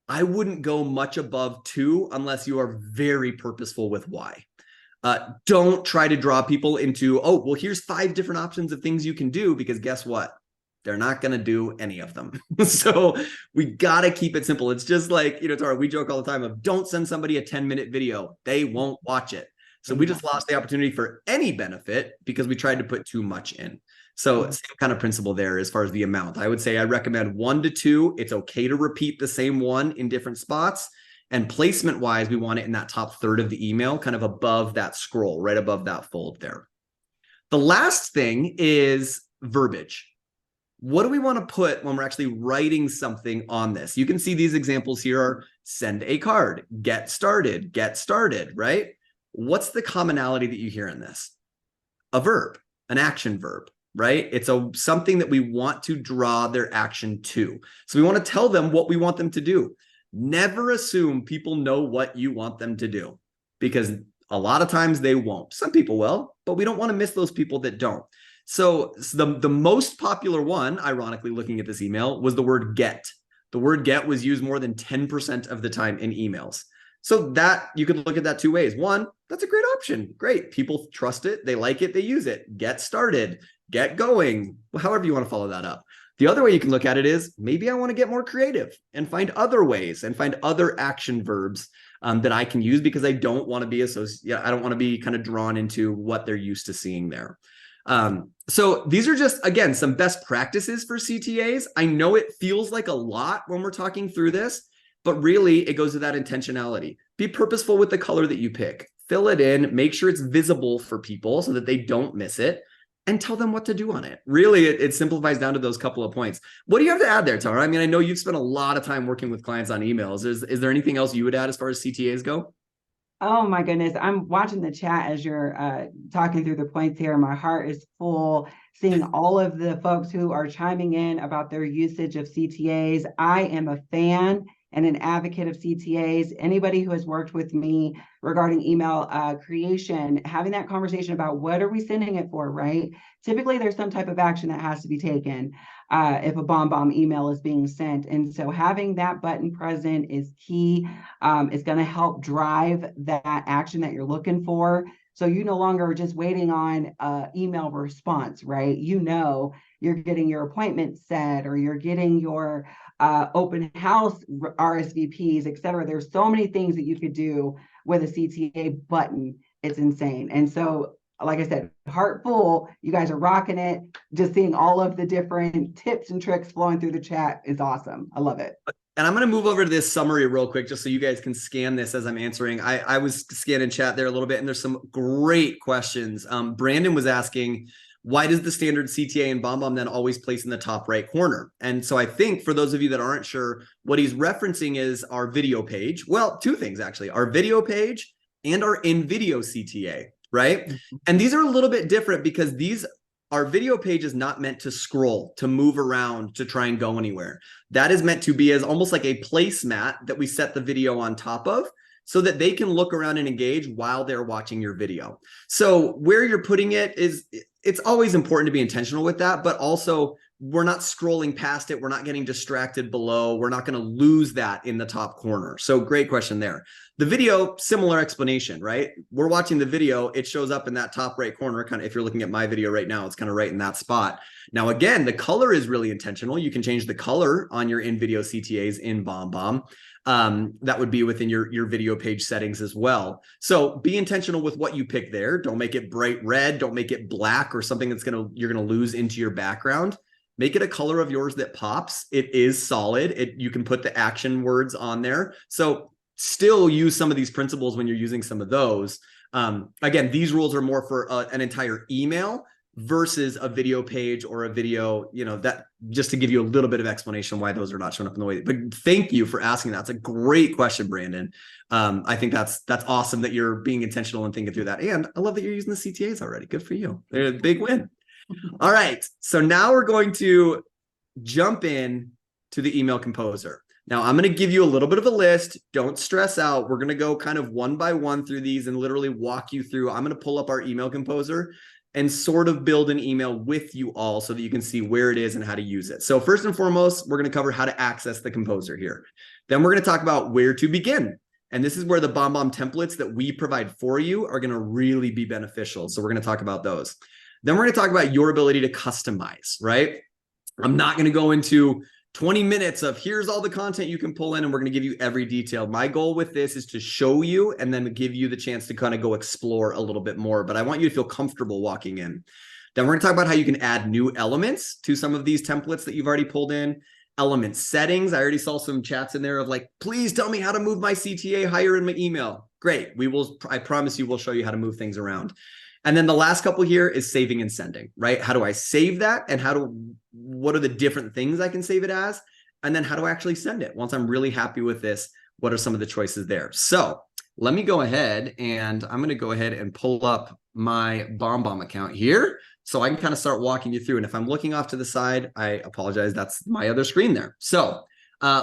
I wouldn't go much above 2 unless you are very purposeful with why. Don't try to draw people into, oh, well, here's 5 different options of things you can do, because guess what? They're not going to do any of them. So we got to keep it simple. It's just like, Tara, we joke all the time of don't send somebody a 10-minute video. They won't watch it. So we just lost the opportunity for any benefit because we tried to put too much in. So same kind of principle there as far as the amount. I would say I recommend 1 to 2. It's okay to repeat the same one in different spots. And placement wise, we want it in that top third of the email, kind of above that scroll, right above that fold there. The last thing is verbiage. What do we want to put when we're actually writing something on this? You can see these examples here are send a card, get started, right? What's the commonality that you hear in this? A verb, an action verb, right? It's something that we want to draw their action to. So we want to tell them what we want them to do. Never assume people know what you want them to do, because a lot of times they won't. Some people will, but we don't want to miss those people that don't. So the most popular one, ironically, looking at this email, was the word get. The word get was used more than 10% of the time in emails. So that you could look at that 2 ways. 1, that's a great option. Great. People trust it. They like it. They use it. Get started, get going, however you want to follow that up. The other way you can look at it is, maybe I want to get more creative and find other ways and find other action verbs that I can use, because I don't want to be I don't want to be kind of drawn into what they're used to seeing there. So these are just, again, some best practices for CTAs. I know it feels like a lot when we're talking through this, but really it goes to that intentionality. Be purposeful with the color that you pick. Fill it in, make sure it's visible for people so that they don't miss it. and tell them what to do on it. Really, it simplifies down to those couple of points. What do you have to add there, Tara? I mean, I know you've spent a lot of time working with clients on emails. Is there anything else you would add as far as CTAs go? Oh my goodness. I'm watching the chat as you're talking through the points here. My heart is full seeing all of the folks who are chiming in about their usage of CTAs. I am a fan and an advocate of CTAs. Anybody who has worked with me regarding email creation, having that conversation about what are we sending it for, right? Typically, there's some type of action that has to be taken if a BombBomb email is being sent. And so having that button present is key. It's going to help drive that action that you're looking for. So you no longer are just waiting on email response, right? You know, you're getting your appointment set or you're getting your open house RSVPs, et cetera. There's so many things that you could do with a CTA button. It's insane. And so, like I said, heart full, you guys are rocking it. Just seeing all of the different tips and tricks flowing through the chat is awesome. I love it. And I'm going to move over to this summary real quick, just so you guys can scan this as I'm answering. I was scanning chat there a little bit, and there's some great questions. Brandon was asking, why does the standard CTA and BombBomb then always place in the top right corner? And so I think for those of you that aren't sure, what he's referencing is our video page. Well, two things actually, our video page and our in-video CTA, right? And these are a little bit different because our video page is not meant to scroll, to move around, to try and go anywhere. That is meant to be as almost like a placemat that we set the video on top of so that they can look around and engage while they're watching your video. So where you're putting it it's always important to be intentional with that, but also we're not scrolling past it. We're not getting distracted below. We're not going to lose that in the top corner. So great question there. The video, similar explanation, right? We're watching the video. It shows up in that top right corner. Kind of, if you're looking at my video right now, it's kind of right in that spot. Now, again, the color is really intentional. You can change the color on your in-video CTAs in BombBomb. That would be within your video page settings as well. So be intentional with what you pick there. Don't make it bright red. Don't make it black or something you're going to lose into your background. Make it a color of yours that pops. It is solid. You can put the action words on there. So still use some of these principles when you're using some of those. Again, these rules are more for an entire email versus a video page or a video, that just to give you a little bit of explanation why those are not showing up in the way. But thank you for asking that. It's a great question, Brandon. I think that's awesome that you're being intentional and thinking through that. And I love that you're using the CTAs already. Good for you. They're a big win. All right. So now we're going to jump in to the email composer. Now I'm going to give you a little bit of a list. Don't stress out. We're going to go kind of one by one through these and literally walk you through. I'm going to pull up our email composer and sort of build an email with you all so that you can see where it is and how to use it. So first and foremost, we're going to cover how to access the composer here. Then we're going to talk about where to begin. And this is where the BombBomb templates that we provide for you are going to really be beneficial. So we're going to talk about those. Then we're going to talk about your ability to customize, right? I'm not going to go into 20 minutes of here's all the content you can pull in and we're going to give you every detail. My goal with this is to show you and then give you the chance to kind of go explore a little bit more, but I want you to feel comfortable walking in. Then we're going to talk about how you can add new elements to some of these templates that you've already pulled in. Element settings. I already saw some chats in there of like, please tell me how to move my CTA higher in my email. Great. I promise you, we'll show you how to move things around. And then the last couple here is saving and sending, right? How do I save that? And what are the different things I can save it as? And then how do I actually send it? Once I'm really happy with this, what are some of the choices there? So let me go ahead and I'm going to go ahead and pull up my BombBomb account here so I can kind of start walking you through. And if I'm looking off to the side, I apologize. That's my other screen there. So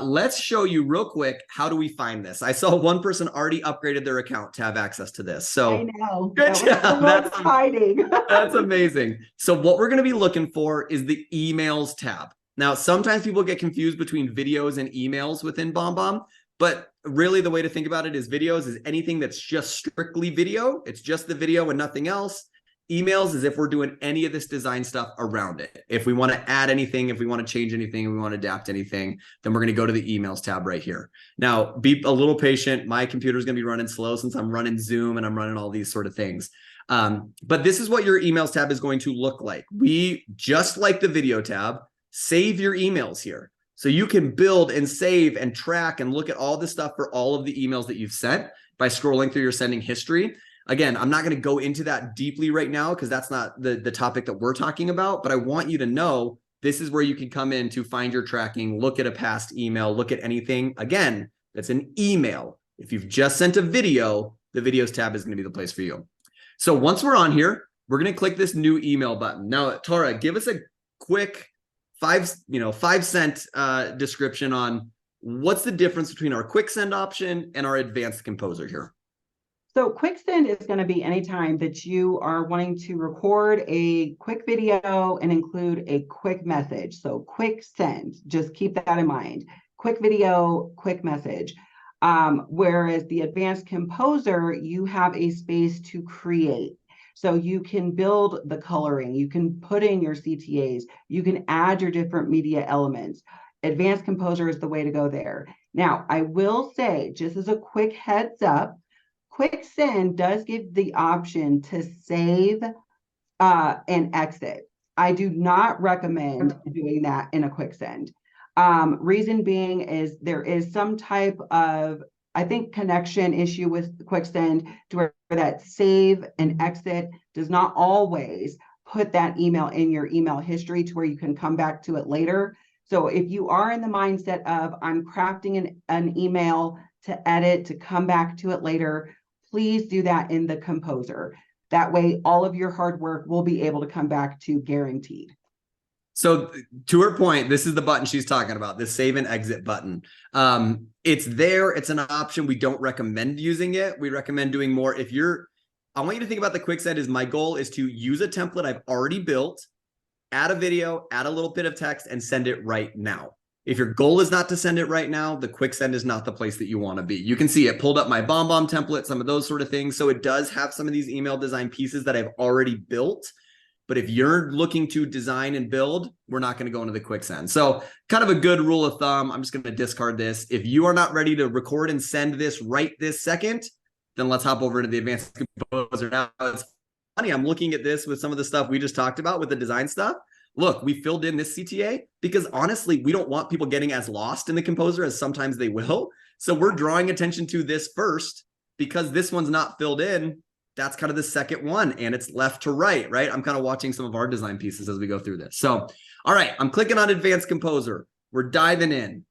let's show you real quick, how do we find this? I saw one person already upgraded their account to have access to this. So I know. good job. That's hiding. That's amazing. So what we're going to be looking for is the emails tab. Now, sometimes people get confused between videos and emails within BombBomb, but really the way to think about it is videos is anything that's just strictly video. It's just the video and nothing else. Emails is if we're doing any of this design stuff around it. If we want to add anything, if we want to change anything, if we want to adapt anything, then we're going to go to the emails tab right here. Now, be a little patient. My computer is going to be running slow since I'm running Zoom and I'm running all these sort of things. But this is what your emails tab is going to look like. We, just like the video tab, save your emails here. So you can build and save and track and look at all this stuff for all of the emails that you've sent by scrolling through your sending history. Again, I'm not going to go into that deeply right now because that's not the topic that we're talking about, but I want you to know this is where you can come in to find your tracking, look at a past email, look at anything. Again, that's an email. If you've just sent a video, the videos tab is going to be the place for you. So once we're on here, we're going to click this new email button. Now, Tara, give us a quick 5-cent description on what's the difference between our quick send option and our advanced composer here. So quick send is going to be anytime that you are wanting to record a quick video and include a quick message. So quick send, just keep that in mind. Quick video, quick message. Whereas the advanced composer, you have a space to create. So you can build the coloring, you can put in your CTAs, you can add your different media elements. Advanced composer is the way to go there. Now, I will say, just as a quick heads up, quick send does give the option to save and exit. I do not recommend doing that in a quick send. Reason being is there is some type of, I think, connection issue with quick send to where that save and exit does not always put that email in your email history to where you can come back to it later. So if you are in the mindset of I'm crafting an email to edit, to come back to it later, please do that in the composer. That way, all of your hard work will be able to come back to guaranteed. So to her point, this is the button she's talking about, this save and exit button. It's there. It's an option. We don't recommend using it. We recommend doing more. I want you to think about the quick send as my goal is to use a template I've already built, add a video, add a little bit of text, and send it right now. If your goal is not to send it right now, the quick send is not the place that you want to be. You can see it pulled up my BombBomb template, some of those sort of things. So it does have some of these email design pieces that I've already built. But if you're looking to design and build, we're not going to go into the quick send. So kind of a good rule of thumb, I'm just going to discard this. If you are not ready to record and send this right this second, then let's hop over to the advanced composer. Now, it's funny, I'm looking at this with some of the stuff we just talked about with the design stuff. Look, we filled in this CTA because honestly, we don't want people getting as lost in the composer as sometimes they will. So we're drawing attention to this first because this one's not filled in. That's kind of the second one and it's left to right, right? I'm kind of watching some of our design pieces as we go through this. So, all right, I'm clicking on advanced composer. We're diving in.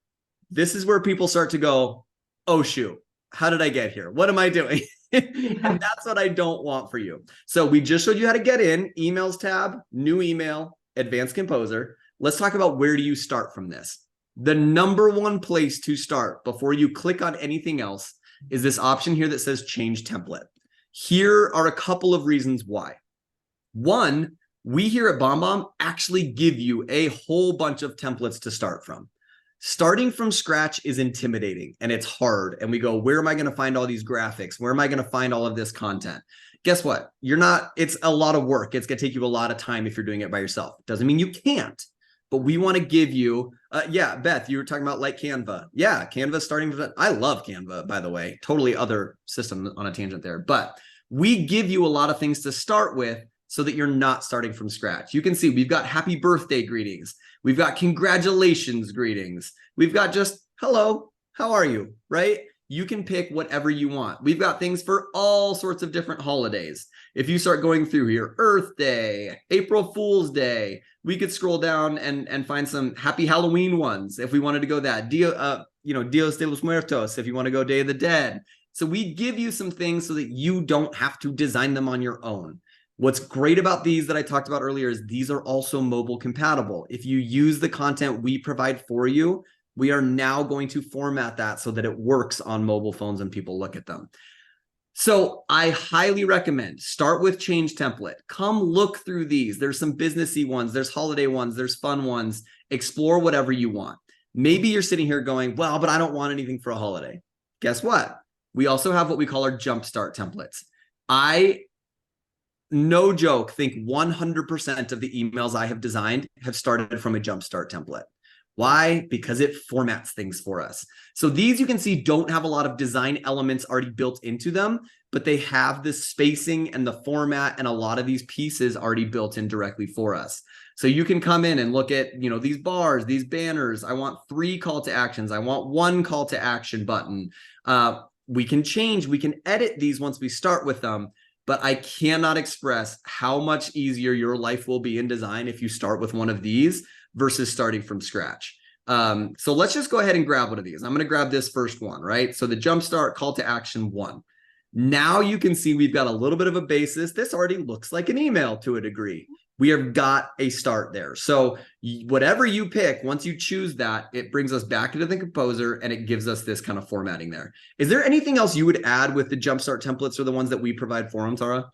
This is where people start to go, oh shoot, how did I get here? What am I doing? And that's what I don't want for you. So we just showed you how to get in, emails tab, new email, advanced composer. Let's talk about where do you start from this. The number one place to start before you click on anything else is this option here that says change template. Here are a couple of reasons why. One, we here at BombBomb actually give you a whole bunch of templates to start from. Starting from scratch is intimidating and it's hard. And we go, where am I going to find all these graphics? Where am I going to find all of this content? Guess what? It's a lot of work. It's going to take you a lot of time if you're doing it by yourself. Doesn't mean you can't, but we want to give you, yeah, Beth, you were talking about like Canva. Yeah, Canva starting with, I love Canva, by the way, totally other system on a tangent there, but we give you a lot of things to start with so that you're not starting from scratch. You can see we've got happy birthday greetings. We've got congratulations greetings. We've got just, hello, how are you, right? You can pick whatever you want. We've got things for all sorts of different holidays. If you start going through here, Earth Day, April Fool's Day, we could scroll down and find some happy Halloween ones if we wanted to go that. Dios de los Muertos, if you want to go Day of the Dead. So we give you some things so that you don't have to design them on your own. What's great about these that I talked about earlier is these are also mobile compatible. If you use the content we provide for you, we are now going to format that so that it works on mobile phones and people look at them. So I highly recommend start with change template. Come look through these. There's some businessy ones, there's holiday ones, there's fun ones. Explore whatever you want. Maybe you're sitting here going, well, but I don't want anything for a holiday. Guess what? We also have what we call our jumpstart templates. I, no joke, think 100% of the emails I have designed have started from a jumpstart template. Why? Because it formats things for us. So these you can see don't have a lot of design elements already built into them, but they have the spacing and the format and a lot of these pieces already built in directly for us. So you can come in and look at, these bars, these banners. I want 3 call to actions. I want 1 call to action button. We can change, we can edit these once we start with them. but I cannot express how much easier your life will be in design if you start with one of these versus starting from scratch. So let's just go ahead and grab one of these. I'm going to grab this first one, right? So the Jumpstart Call to Action 1. Now you can see we've got a little bit of a basis. This already looks like an email to a degree. We have got a start there. So whatever you pick, once you choose that, it brings us back into the composer and it gives us this kind of formatting there. Is there anything else you would add with the Jumpstart templates or the ones that we provide for them, Tara?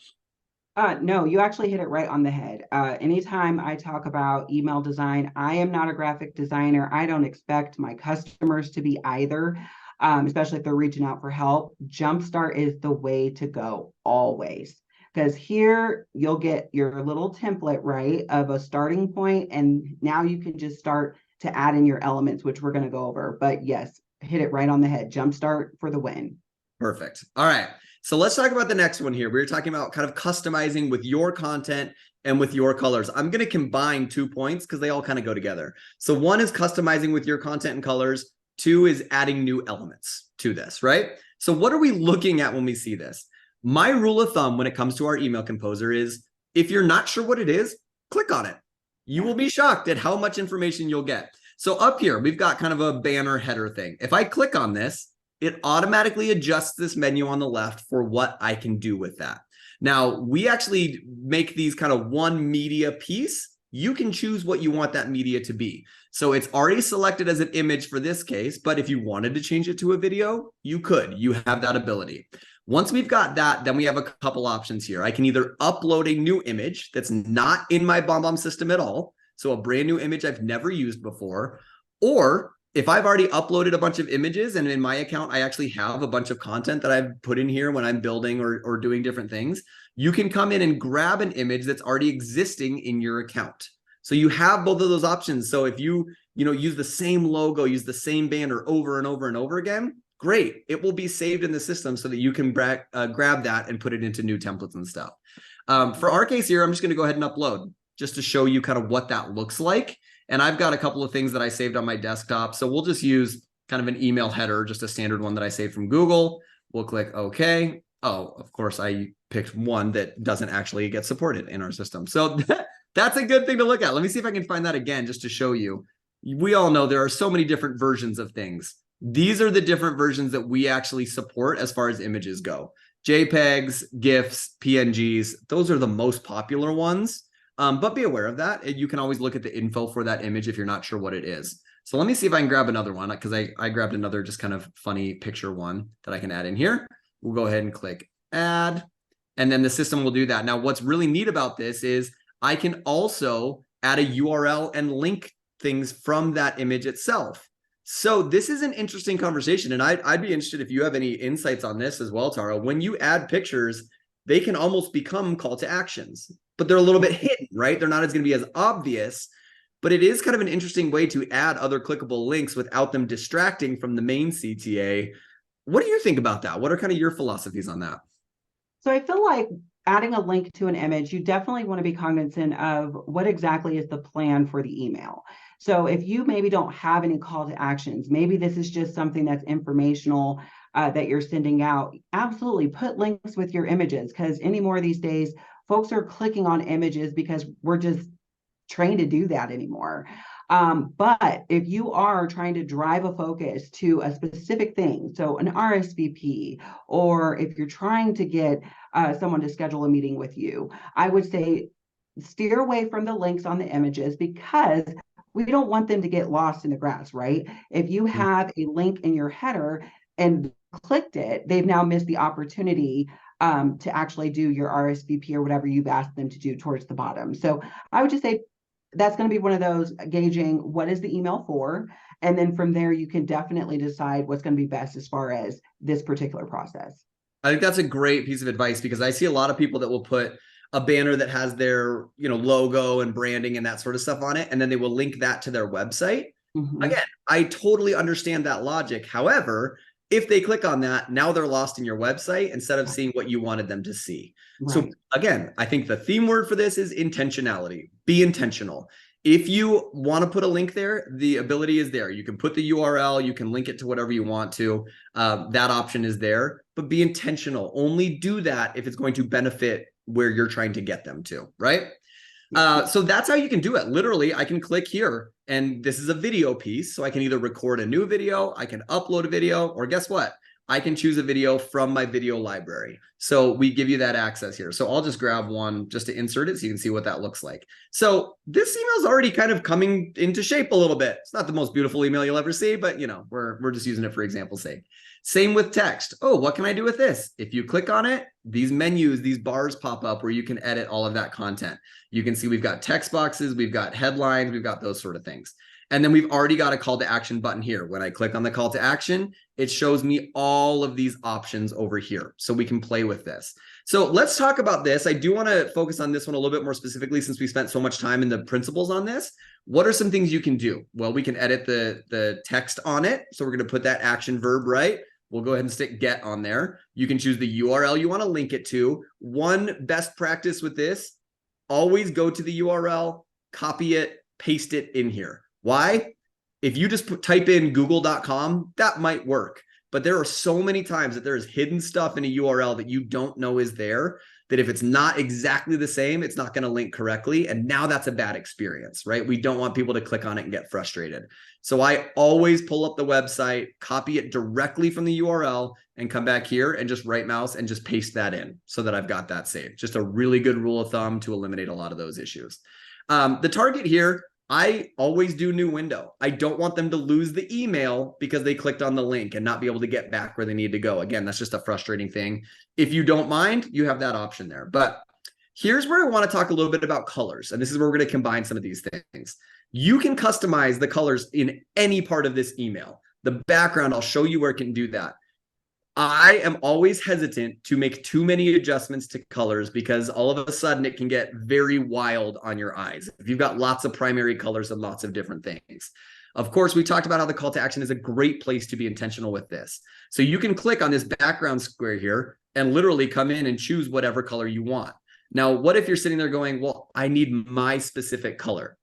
No, you actually hit it right on the head. Anytime I talk about email design, I am not a graphic designer. I don't expect my customers to be either, especially if they're reaching out for help. Jumpstart is the way to go always. Because here you'll get your little template, right, of a starting point, and now you can just start to add in your elements, which we're going to go over. But yes, hit it right on the head. Jumpstart for the win. Perfect. All right. So let's talk about the next one here. We were talking about kind of customizing with your content and with your colors. I'm going to combine 2 points because they all kind of go together. So one is customizing with your content and colors. 2 is adding new elements to this, right? So what are we looking at when we see this? My rule of thumb when it comes to our email composer is if you're not sure what it is, click on it. You will be shocked at how much information you'll get. So up here, we've got kind of a banner header thing. If I click on this, it automatically adjusts this menu on the left for what I can do with that. Now, we actually make these kind of one media piece. You can choose what you want that media to be. So it's already selected as an image for this case, but if you wanted to change it to a video, you could. You have that ability. Once we've got that, then we have a couple options here. I can either upload a new image that's not in my BombBomb system at all, so a brand new image I've never used before, or if I've already uploaded a bunch of images and in my account, I actually have a bunch of content that I've put in here when I'm building or doing different things, you can come in and grab an image that's already existing in your account. So you have both of those options. So if you use the same logo, use the same banner over and over and over again, great. It will be saved in the system so that you can grab that and put it into new templates and stuff. For our case here, I'm just going to go ahead and upload just to show you kind of what that looks like. And I've got a couple of things that I saved on my desktop. So we'll just use kind of an email header, just a standard one that I saved from Google. We'll click OK. Oh, of course, I picked one that doesn't actually get supported in our system. So that's a good thing to look at. Let me see if I can find that again just to show you. We all know there are so many different versions of things. These are the different versions that we actually support as far as images go. JPEGs, GIFs, PNGs, those are the most popular ones. But be aware of that. You can always look at the info for that image if you're not sure what it is. So let me see if I can grab another one because I grabbed another just kind of funny picture one that I can add in here. We'll go ahead and click add, and then the system will do that. Now, what's really neat about this is I can also add a URL and link things from that image itself. So this is an interesting conversation, and I'd be interested if you have any insights on this as well, Tara. When you add pictures, they can almost become call to actions, but they're a little bit hidden, right? They're not as going to be as obvious, but it is kind of an interesting way to add other clickable links without them distracting from the main CTA. What do you think about that? What are kind of your philosophies on that? So I feel like adding a link to an image, you definitely want to be cognizant of what exactly is the plan for the email. So if you maybe don't have any call to actions, maybe this is just something that's informational that you're sending out, absolutely put links with your images, because anymore these days, folks are clicking on images because we're just trained to do that anymore. But if you are trying to drive a focus to a specific thing, so an RSVP, or if you're trying to get someone to schedule a meeting with you, I would say steer away from the links on the images because we don't want them to get lost in the grass, right? If you have a link in your header and clicked it, they've now missed the opportunity to actually do your RSVP or whatever you've asked them to do towards the bottom. So I would just say that's going to be one of those gauging what is the email for. And then from there, you can definitely decide what's going to be best as far as this particular process. I think that's a great piece of advice because I see a lot of people that will put a banner that has their, logo and branding and that sort of stuff on it, and then they will link that to their website. Mm-hmm. Again, I totally understand that logic. However, if they click on that, now they're lost in your website instead of seeing what you wanted them to see. Right. So again, I think the theme word for this is intentionality. Be intentional. If you want to put a link there, the ability is there. You can put the URL, you can link it to whatever you want to. That option is there. but be intentional. Only do that if it's going to benefit where you're trying to get them to, right? So that's how you can do it. Literally, I can click here, and this is a video piece. So I can either record a new video, I can upload a video, or guess what? I can choose a video from my video library. So we give you that access here. So I'll just grab one just to insert it so you can see what that looks like. So this email is already kind of coming into shape a little bit. It's not the most beautiful email you'll ever see, but you know, we're just using it for example's sake. Same with text. Oh, what can I do with this? If you click on it, these menus, these bars pop up where you can edit all of that content. You can see we've got text boxes, we've got headlines, we've got those sort of things. And then we've already got a call to action button here. When I click on the call to action, it shows me all of these options over here. So we can play with this. So let's talk about this. I do want to focus on this one a little bit more specifically since we spent so much time in the principles on this. What are some things you can do? Well, we can edit the text on it. So we're going to put that action verb right. We'll go ahead and stick get on there. You can choose the URL you want to link it to. One best practice with this, always go to the URL, copy it, paste it in here. Why? If you just type in google.com, that might work. But there are so many times that there is hidden stuff in a URL that you don't know is there, that if it's not exactly the same, it's not going to link correctly. And now that's a bad experience, right? We don't want people to click on it and get frustrated. So I always pull up the website, copy it directly from the URL, and come back here and just right mouse and just paste that in so that I've got that saved. Just a really good rule of thumb to eliminate a lot of those issues. The target here, I always do new window. I don't want them to lose the email because they clicked on the link and not be able to get back where they need to go. Again, that's just a frustrating thing. If you don't mind, you have that option there. But here's where I want to talk a little bit about colors. And this is where we're going to combine some of these things. You can customize the colors in any part of this email. The background, I'll show you where it can do that. I am always hesitant to make too many adjustments to colors because all of a sudden it can get very wild on your eyes. If you've got lots of primary colors and lots of different things. Of course, we talked about how the call to action is a great place to be intentional with this. So you can click on this background square here and literally come in and choose whatever color you want. Now, what if you're sitting there going, well, I need my specific color?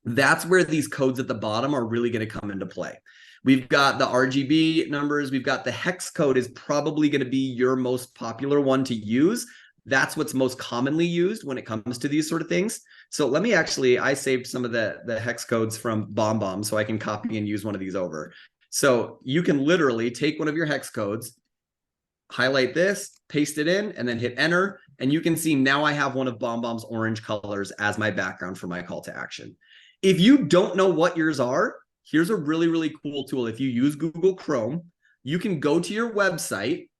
That's where these codes at the bottom are really going to come into play. We've got the RGB numbers. We've got the hex code is probably going to be your most popular one to use. That's what's most commonly used when it comes to these sort of things. So let me actually, I saved some of the hex codes from BombBomb so I can copy and use one of these over. So you can literally take one of your hex codes, highlight this, paste it in, and then hit enter. And you can see now I have one of BombBomb's orange colors as my background for my call to action. If you don't know what yours are, here's a really, really cool tool. If you use Google Chrome, you can go to your website,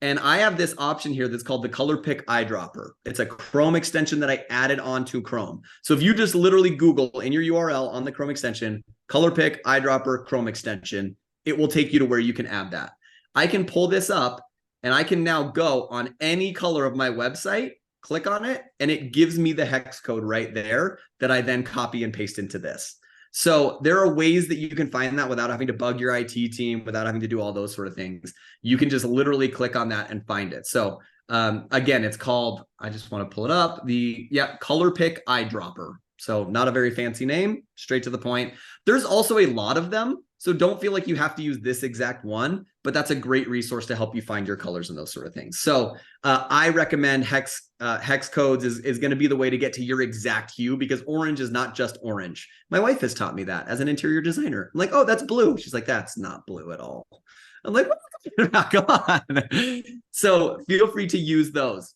and I have this option here that's called the Color Pick Eyedropper. It's a Chrome extension that I added onto Chrome. So if you just literally Google in your URL on the Chrome extension, Color Pick Eyedropper Chrome extension, it will take you to where you can add that. I can pull this up, and I can now go on any color of my website, click on it, and it gives me the hex code right there that I then copy and paste into this. So there are ways that you can find that without having to bug your IT team, without having to do all those sort of things. You can just literally click on that and find it. So again, it's called, I just want to pull it up, Color Pick Eyedropper. So not a very fancy name, straight to the point. There's also a lot of them. So don't feel like you have to use this exact one, but that's a great resource to help you find your colors and those sort of things. So I recommend hex codes is going to be the way to get to your exact hue, because orange is not just orange. My wife has taught me that as an interior designer. I'm like, oh, that's blue. She's like, that's not blue at all. I'm like, come on. So feel free to use those.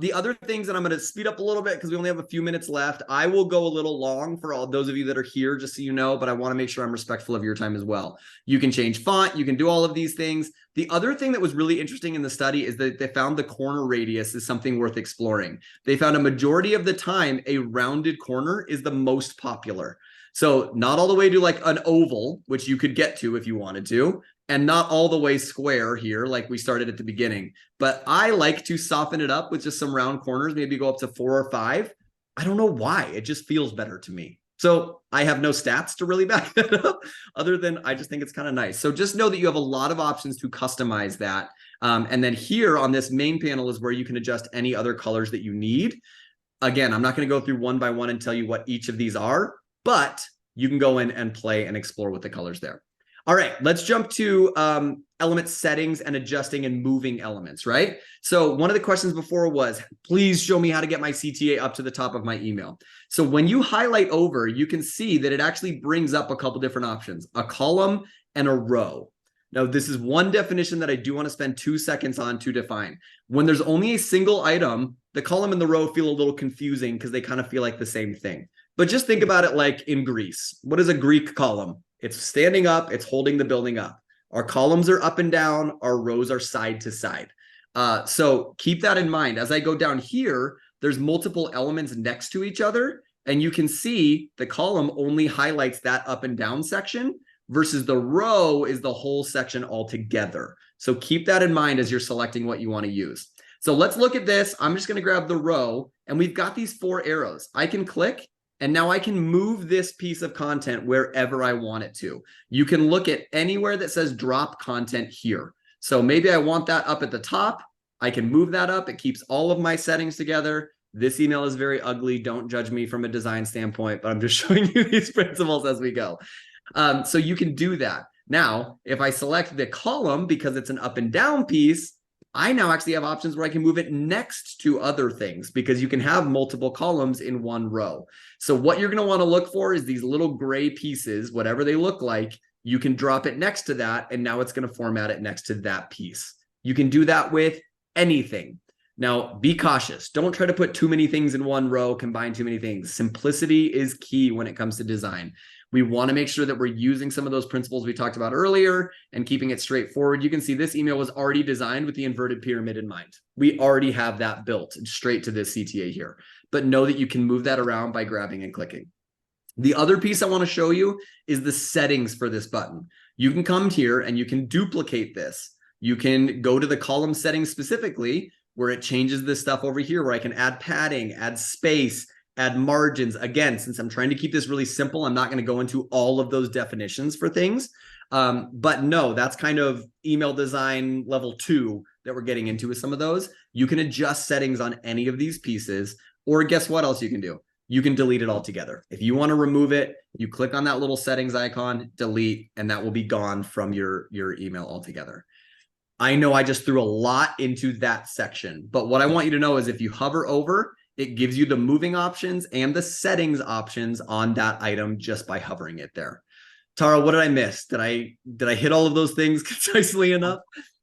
The other things, and I'm going to speed up a little bit because we only have a few minutes left. I will go a little long for all those of you that are here, just so you know, but I want to make sure I'm respectful of your time as well. You can change font. You can do all of these things. The other thing that was really interesting in the study is that they found the corner radius is something worth exploring. They found a majority of the time, a rounded corner is the most popular. So not all the way to like an oval, which you could get to if you wanted to, and not all the way square here like we started at the beginning. But I like to soften it up with just some round corners, maybe go up to 4 or 5. I don't know why. It just feels better to me. So I have no stats to really back that up other than I just think it's kind of nice. So just know that you have a lot of options to customize that. And then here on this main panel is where you can adjust any other colors that you need. Again, I'm not going to go through one by one and tell you what each of these are, but you can go in and play and explore with the colors there. All right, let's jump to element settings and adjusting and moving elements, right? So one of the questions before was, please show me how to get my CTA up to the top of my email. So when you highlight over, you can see that it actually brings up a couple different options, a column and a row. Now, this is one definition that I do want to spend 2 seconds on to define. When there's only a single item, the column and the row feel a little confusing because they kind of feel like the same thing. But just think about it like in Greece. What is a Greek column? It's standing up, it's holding the building up. Our columns are up and down, our rows are side to side. So keep that in mind. As I go down here, there's multiple elements next to each other, and you can see the column only highlights that up and down section versus the row is the whole section altogether. So keep that in mind as you're selecting what you want to use. So let's look at this. I'm just going to grab the row, and we've got these 4 arrows. I can click, and now I can move this piece of content wherever I want it to. You can look at anywhere that says drop content here. So maybe I want that up at the top. I can move that up. It keeps all of my settings together. This email is very ugly. Don't judge me from a design standpoint, but I'm just showing you these principles as we go. So you can do that. Now, if I select the column because it's an up and down piece, I now actually have options where I can move it next to other things because you can have multiple columns in one row. So what you're going to want to look for is these little gray pieces, whatever they look like, you can drop it next to that, and now it's going to format it next to that piece. You can do that with anything. Now, be cautious. Don't try to put too many things in one row, combine too many things. Simplicity is key when it comes to design. We want to make sure that we're using some of those principles we talked about earlier and keeping it straightforward. You can see this email was already designed with the inverted pyramid in mind. We already have that built straight to this CTA here, but know that you can move that around by grabbing and clicking. The other piece I want to show you is the settings for this button. You can come here and you can duplicate this. You can go to the column settings specifically where it changes this stuff over here where I can add padding, add space, add margins. Again, since I'm trying to keep this really simple, I'm not going to go into all of those definitions for things. But no, that's kind of email design level 2 that we're getting into with some of those. You can adjust settings on any of these pieces, or guess what else you can do? You can delete it altogether. If you want to remove it, you click on that little settings icon, delete, and that will be gone from your email altogether. I know I just threw a lot into that section, but what I want you to know is if you hover over, it gives you the moving options and the settings options on that item just by hovering it there. Tara, what did I miss? Did I hit all of those things concisely enough?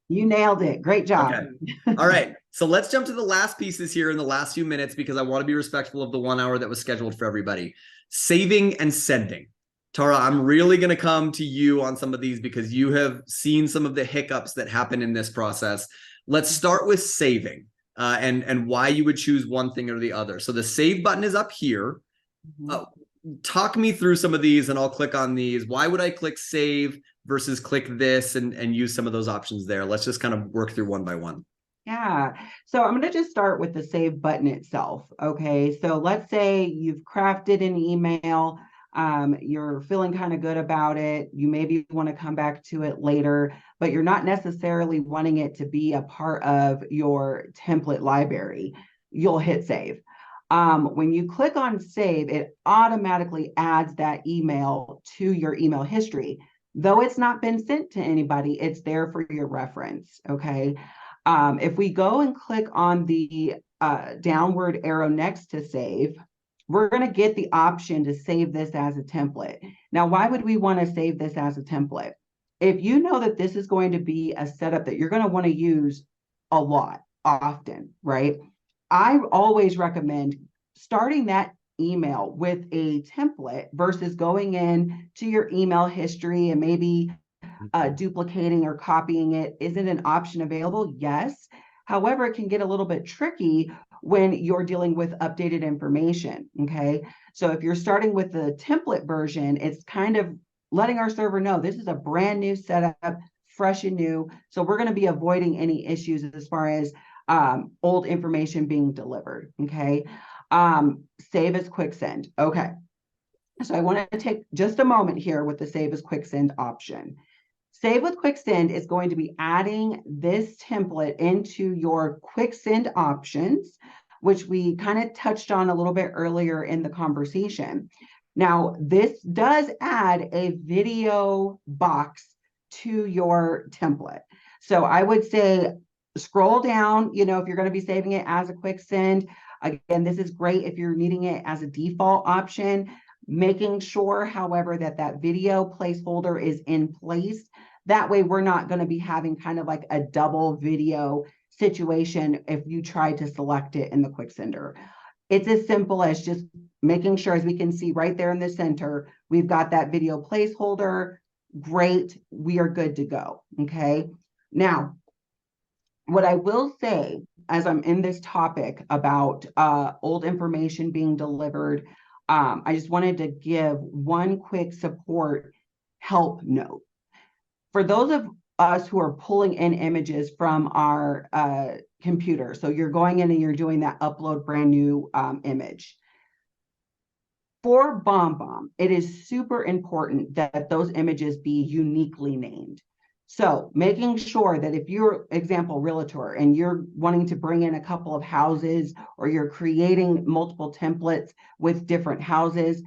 You nailed it. Great job. Okay. All right. So let's jump to the last pieces here in the last few minutes because I want to be respectful of the 1 hour that was scheduled for everybody. Saving and sending. Tara, I'm really going to come to you on some of these because you have seen some of the hiccups that happen in this process. Let's start with saving. And why you would choose one thing or the other. So the save button is up here. Talk me through some of these and I'll click on these. Why would I click save versus click this and use some of those options there? Let's just kind of work through one by one. Yeah. So I'm going to just start with the save button itself. Okay. So let's say you've crafted an email. You're feeling kind of good about it. You maybe want to come back to it later, but you're not necessarily wanting it to be a part of your template library. You'll hit save. When you click on save, it automatically adds that email to your email history. Though it's not been sent to anybody, it's there for your reference. Okay. If we go and click on the downward arrow next to save, we're going to get the option to save this as a template. Now, why would we want to save this as a template? If you know that this is going to be a setup that you're going to want to use a lot, often, right? I always recommend starting that email with a template versus going in to your email history and maybe duplicating or copying it. Isn't an option available? Yes. However, it can get a little bit tricky when you're dealing with updated information. Okay. So if you're starting with the template version, it's kind of letting our server know this is a brand new setup, fresh and new. So we're going to be avoiding any issues as far as old information being delivered. Okay. Save as quick send. Okay. So I want to take just a moment here with the save as quick send option. Save with quick send is going to be adding this template into your quick send options, which we kind of touched on a little bit earlier in the conversation. Now, this does add a video box to your template. So I would say scroll down, if you're going to be saving it as a quick send. Again, this is great if you're needing it as a default option, making sure, however, that video placeholder is in place. That way we're not going to be having kind of like a double video situation if you try to select it in the quick sender. It's as simple as just making sure, as we can see right there in the center, we've got that video placeholder. Great, we are good to go. Okay. Now, what I will say as I'm in this topic about old information being delivered, I just wanted to give one quick support help note. For those of us who are pulling in images from our computer, so you're going in and you're doing that upload brand new image. For BombBomb, it is super important that those images be uniquely named. So making sure that if you're, example, realtor, and you're wanting to bring in a couple of houses, or you're creating multiple templates with different houses,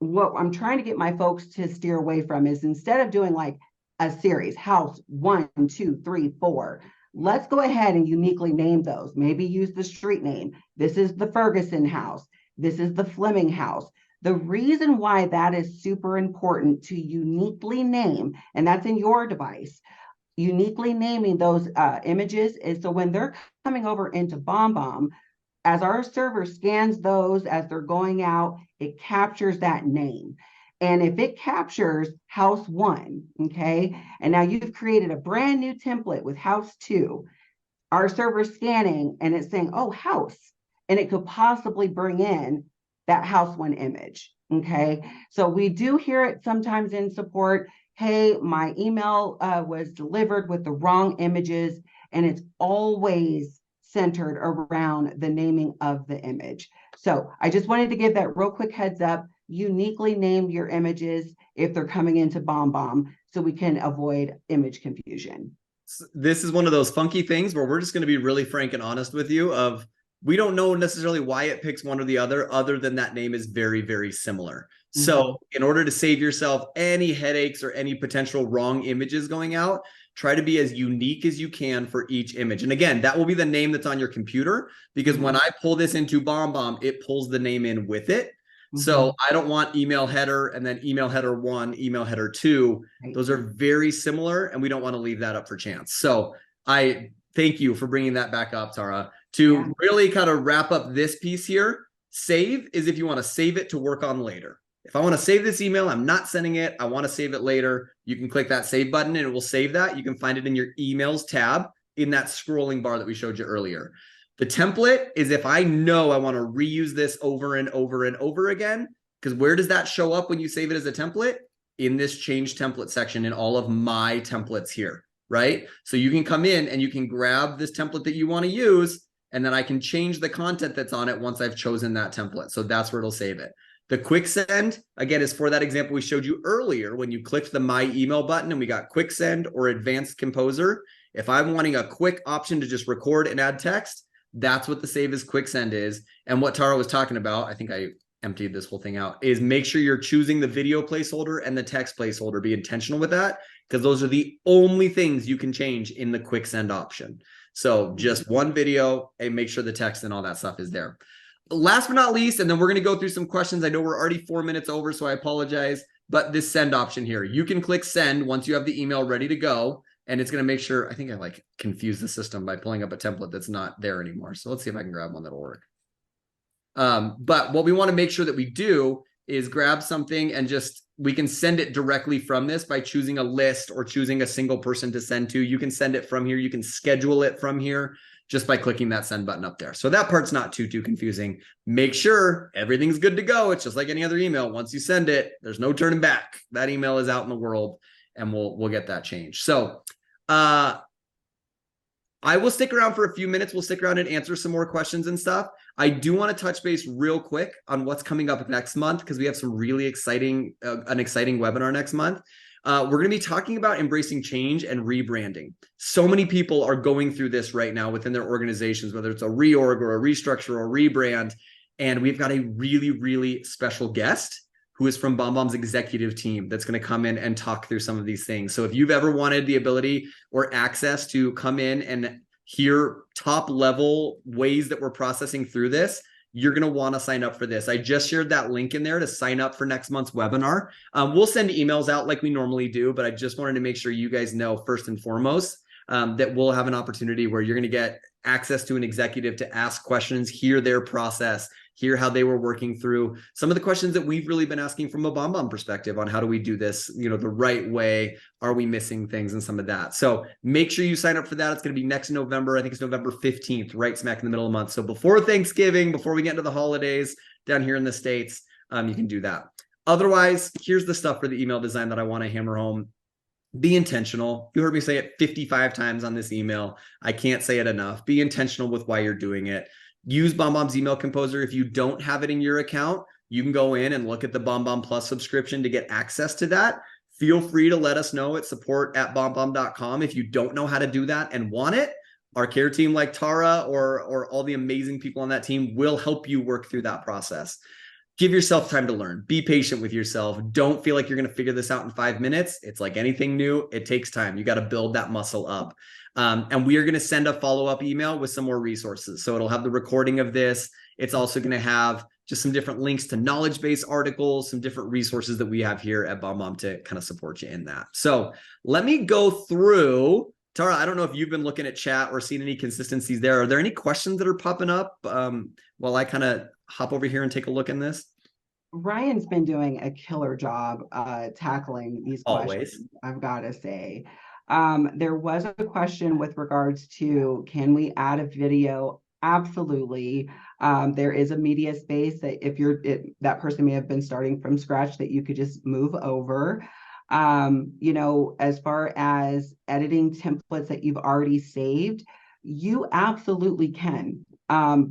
what I'm trying to get my folks to steer away from is, instead of doing like a series, house 1, 2, 3, 4, let's go ahead and uniquely name those. Maybe use the street name. This is the Ferguson house. This is the Fleming house. The reason why that is super important to uniquely name, and that's in your device, uniquely naming those images, is so when they're coming over into BombBomb, as our server scans those as they're going out, it captures that name. And if it captures house 1, okay, and now you've created a brand new template with house 2, our server's scanning and it's saying, oh, house, and it could possibly bring in that house 1 image, okay? So we do hear it sometimes in support, hey, my email was delivered with the wrong images, and it's always centered around the naming of the image. So I just wanted to give that real quick heads up. Uniquely name your images if they're coming into BombBomb, so we can avoid image confusion. This is one of those funky things where we're just going to be really frank and honest with you of, we don't know necessarily why it picks one or the other than that name is very, very similar. Mm-hmm. So in order to save yourself any headaches or any potential wrong images going out, try to be as unique as you can for each image. And again, that will be the name that's on your computer, because when I pull this into BombBomb, it pulls the name in with it. So I don't want email header and then email header 1, email header 2. Those are very similar, and we don't want to leave that up for chance. So I thank you for bringing that back up, Tara. To really kind of wrap up this piece here, save is if you want to save it to work on later. If I want to save this email, I'm not sending it, I want to save it later, you can click that save button and it will save that. You can find it in your emails tab in that scrolling bar that we showed you earlier. The template is if I know I want to reuse this over and over and over again, because where does that show up when you save it as a template? In this change template section in all of my templates here, right? So you can come in and you can grab this template that you want to use, and then I can change the content that's on it once I've chosen that template. So that's where it'll save it. The quick send, again, is for that example we showed you earlier when you clicked the My Email button and we got quick send or advanced composer. If I'm wanting a quick option to just record and add text, that's what the save as quick send is. And what Tara was talking about, I think I emptied this whole thing out, is make sure you're choosing the video placeholder and the text placeholder. Be intentional with that, because those are the only things you can change in the quick send option. So just one video, and make sure the text and all that stuff is there. Last but not least, and then we're going to go through some questions. I know we're already 4 minutes over, so I apologize, but this send option here, you can click send once you have the email ready to go. And it's going to make sure, I think I like confused the system by pulling up a template that's not there anymore. So let's see if I can grab one that'll work. But what we want to make sure that we do is grab something and just, we can send it directly from this by choosing a list or choosing a single person to send to. You can send it from here. You can schedule it from here just by clicking that send button up there. So that part's not too confusing. Make sure everything's good to go. It's just like any other email. Once you send it, there's no turning back. That email is out in the world, and we'll get that changed. So I will stick around for a few minutes. We'll stick around and answer some more questions and stuff. I do want to touch base real quick on what's coming up next month, because we have some really exciting, an exciting webinar next month. We're going to be talking about embracing change and rebranding. So many people are going through this right now within their organizations, whether it's a reorg or a restructure or a rebrand. And we've got a really, really special guest who is from BombBomb's executive team that's going to come in and talk through some of these things. So if you've ever wanted the ability or access to come in and hear top level ways that we're processing through this, you're going to want to sign up for this. I just shared that link in there to sign up for next month's webinar. We'll send emails out like we normally do, but I just wanted to make sure you guys know first and foremost that we'll have an opportunity where you're going to get access to an executive to ask questions, hear their process, hear how they were working through some of the questions that we've really been asking from a BombBomb perspective on how do we do this, the right way? Are we missing things and some of that? So make sure you sign up for that. It's going to be next November. I think it's November 15th, right smack in the middle of the month. So before Thanksgiving, before we get into the holidays down here in the States, you can do that. Otherwise, here's the stuff for the email design that I want to hammer home. Be intentional. You heard me say it 55 times on this email. I can't say it enough. Be intentional with why you're doing it. Use BombBomb's email composer. If you don't have it in your account, you can go in and look at the BombBomb Plus subscription to get access to that. Feel free to let us know at support@bombbomb.com if you don't know how to do that and want it. Our care team like Tara or all the amazing people on that team will help you work through that process. Give yourself time to learn. Be patient with yourself. Don't feel like you're going to figure this out in 5 minutes. It's like anything new. It takes time. You got to build that muscle up. And we are going to send a follow-up email with some more resources. So it'll have the recording of this. It's also going to have just some different links to knowledge base articles, some different resources that we have here at BombBomb to kind of support you in that. So let me go through. Tara, I don't know if you've been looking at chat or seen any consistencies there. Are there any questions that are popping up while I kind of hop over here and take a look in this? Ryan's been doing a killer job tackling these questions, Always. I've got to say. There was a question with regards to, can we add a video? Absolutely. There is a media space that if that person may have been starting from scratch that you could just move over. As far as editing templates that you've already saved, you absolutely can.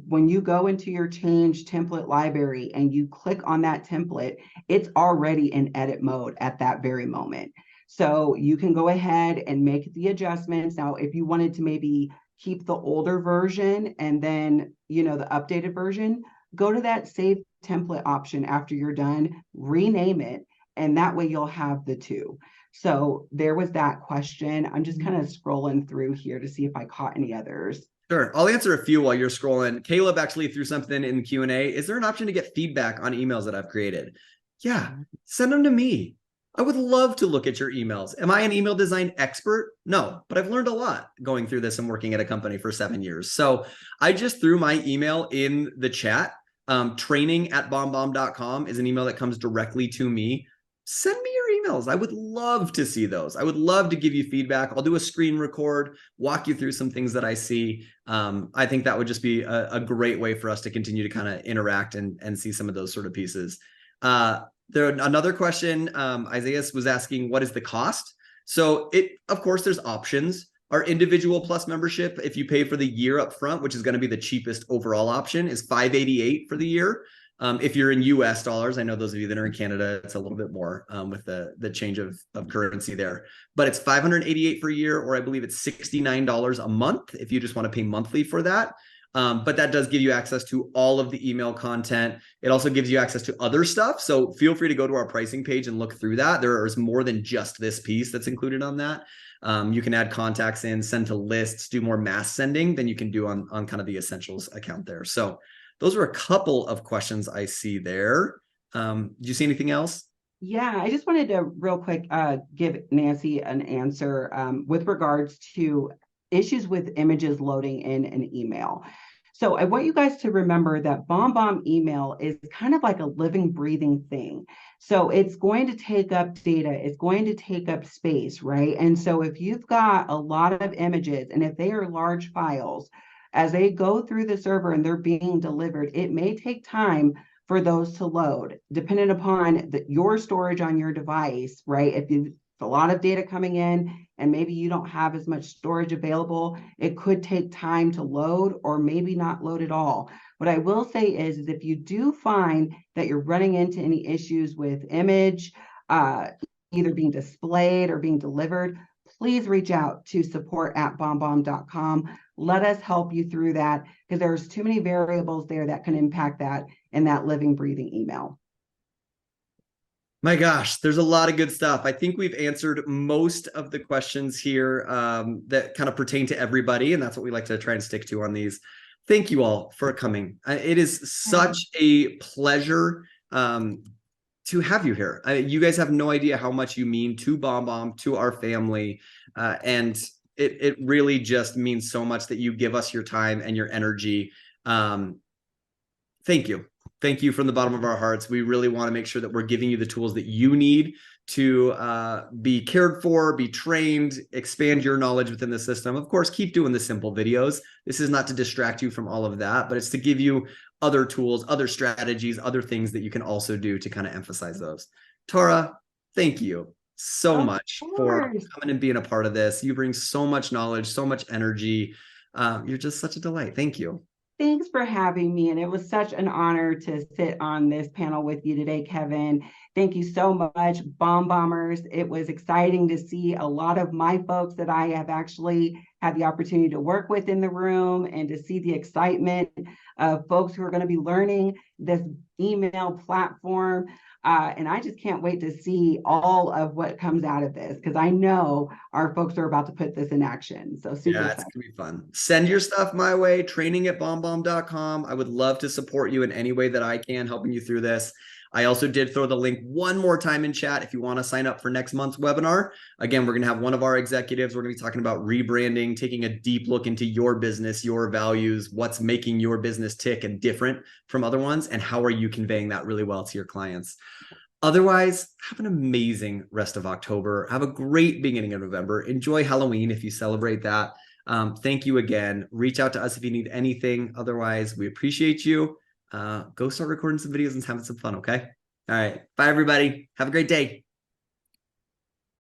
When you go into your change template library and you click on that template, it's already in edit mode at that very moment. So you can go ahead and make the adjustments. Now, if you wanted to maybe keep the older version and then, the updated version, go to that save template option after you're done, rename it, and that way you'll have the two. So there was that question. I'm just kind of scrolling through here to see if I caught any others. Sure. I'll answer a few while you're scrolling. Caleb actually threw something in the Q&A. Is there an option to get feedback on emails that I've created? Yeah, send them to me. I would love to look at your emails. Am I an email design expert? No, but I've learned a lot going through this and working at a company for 7 years. So I just threw my email in the chat. Training@bombbomb.com is an email that comes directly to me. Send me your emails. I would love to see those. I would love to give you feedback. I'll do a screen record, walk you through some things that I see. I think that would just be a great way for us to continue to kind of interact and see some of those sort of pieces. Another question, Isaiah was asking, what is the cost? So of course, there's options. Our individual plus membership, if you pay for the year up front, which is going to be the cheapest overall option, is $588 for the year. If you're in US dollars, I know those of you that are in Canada, it's a little bit more with the change of currency there. But it's $588 for a year, or I believe it's $69 a month if you just want to pay monthly for that. But that does give you access to all of the email content. It also gives you access to other stuff. So feel free to go to our pricing page and look through that. There is more than just this piece that's included on that. You can add contacts in, send to lists, do more mass sending than you can do on kind of the essentials account there. So those are a couple of questions I see there. Do you see anything else? Yeah, I just wanted to real quick give Nancy an answer with regards to issues with images loading in an email. So I want you guys to remember that BombBomb email is kind of like a living, breathing thing. So it's going to take up data, it's going to take up space, right? And so if you've got a lot of images and if they are large files, as they go through the server and they're being delivered, it may take time for those to load, depending upon your storage on your device, right? If you a lot of data coming in and maybe you don't have as much storage available, it could take time to load or maybe not load at all. What I will say is if you do find that you're running into any issues with image, either being displayed or being delivered, please reach out to support@bombbomb.com. Let us help you through that because there's too many variables there that can impact that in that living, breathing email. My gosh, there's a lot of good stuff. I think we've answered most of the questions here that kind of pertain to everybody, and that's what we like to try and stick to on these. Thank you all for coming. It is such a pleasure to have you here. You guys have no idea how much you mean to BombBomb, to our family, and it really just means so much that you give us your time and your energy. Thank you. Thank you from the bottom of our hearts. We really want to make sure that we're giving you the tools that you need to be cared for, be trained, expand your knowledge within the system. Of course, keep doing the simple videos. This is not to distract you from all of that, but it's to give you other tools, other strategies, other things that you can also do to kind of emphasize those. Tara, thank you so much for coming and being a part of this. You bring so much knowledge, so much energy. You're just such a delight. Thank you. Thanks for having me. And it was such an honor to sit on this panel with you today, Kevin. Thank you so much, BombBombers. It was exciting to see a lot of my folks that I have actually had the opportunity to work with in the room, and to see the excitement of folks who are going to be learning this email platform. And I just can't wait to see all of what comes out of this, because I know our folks are about to put this in action. So super Yeah, it's excited. gonna be fun. Send your stuff my way, training@bombbomb.com. I would love to support you in any way that I can, helping you through this. I also did throw the link one more time in chat if you want to sign up for next month's webinar. Again, we're going to have one of our executives. We're going to be talking about rebranding, taking a deep look into your business, your values, what's making your business tick and different from other ones, and how are you conveying that really well to your clients. Otherwise, have an amazing rest of October. Have a great beginning of November. Enjoy Halloween if you celebrate that. Thank you again. Reach out to us if you need anything. Otherwise, we appreciate you. Go start recording some videos and having some fun, okay? All right. Bye, everybody. Have a great day.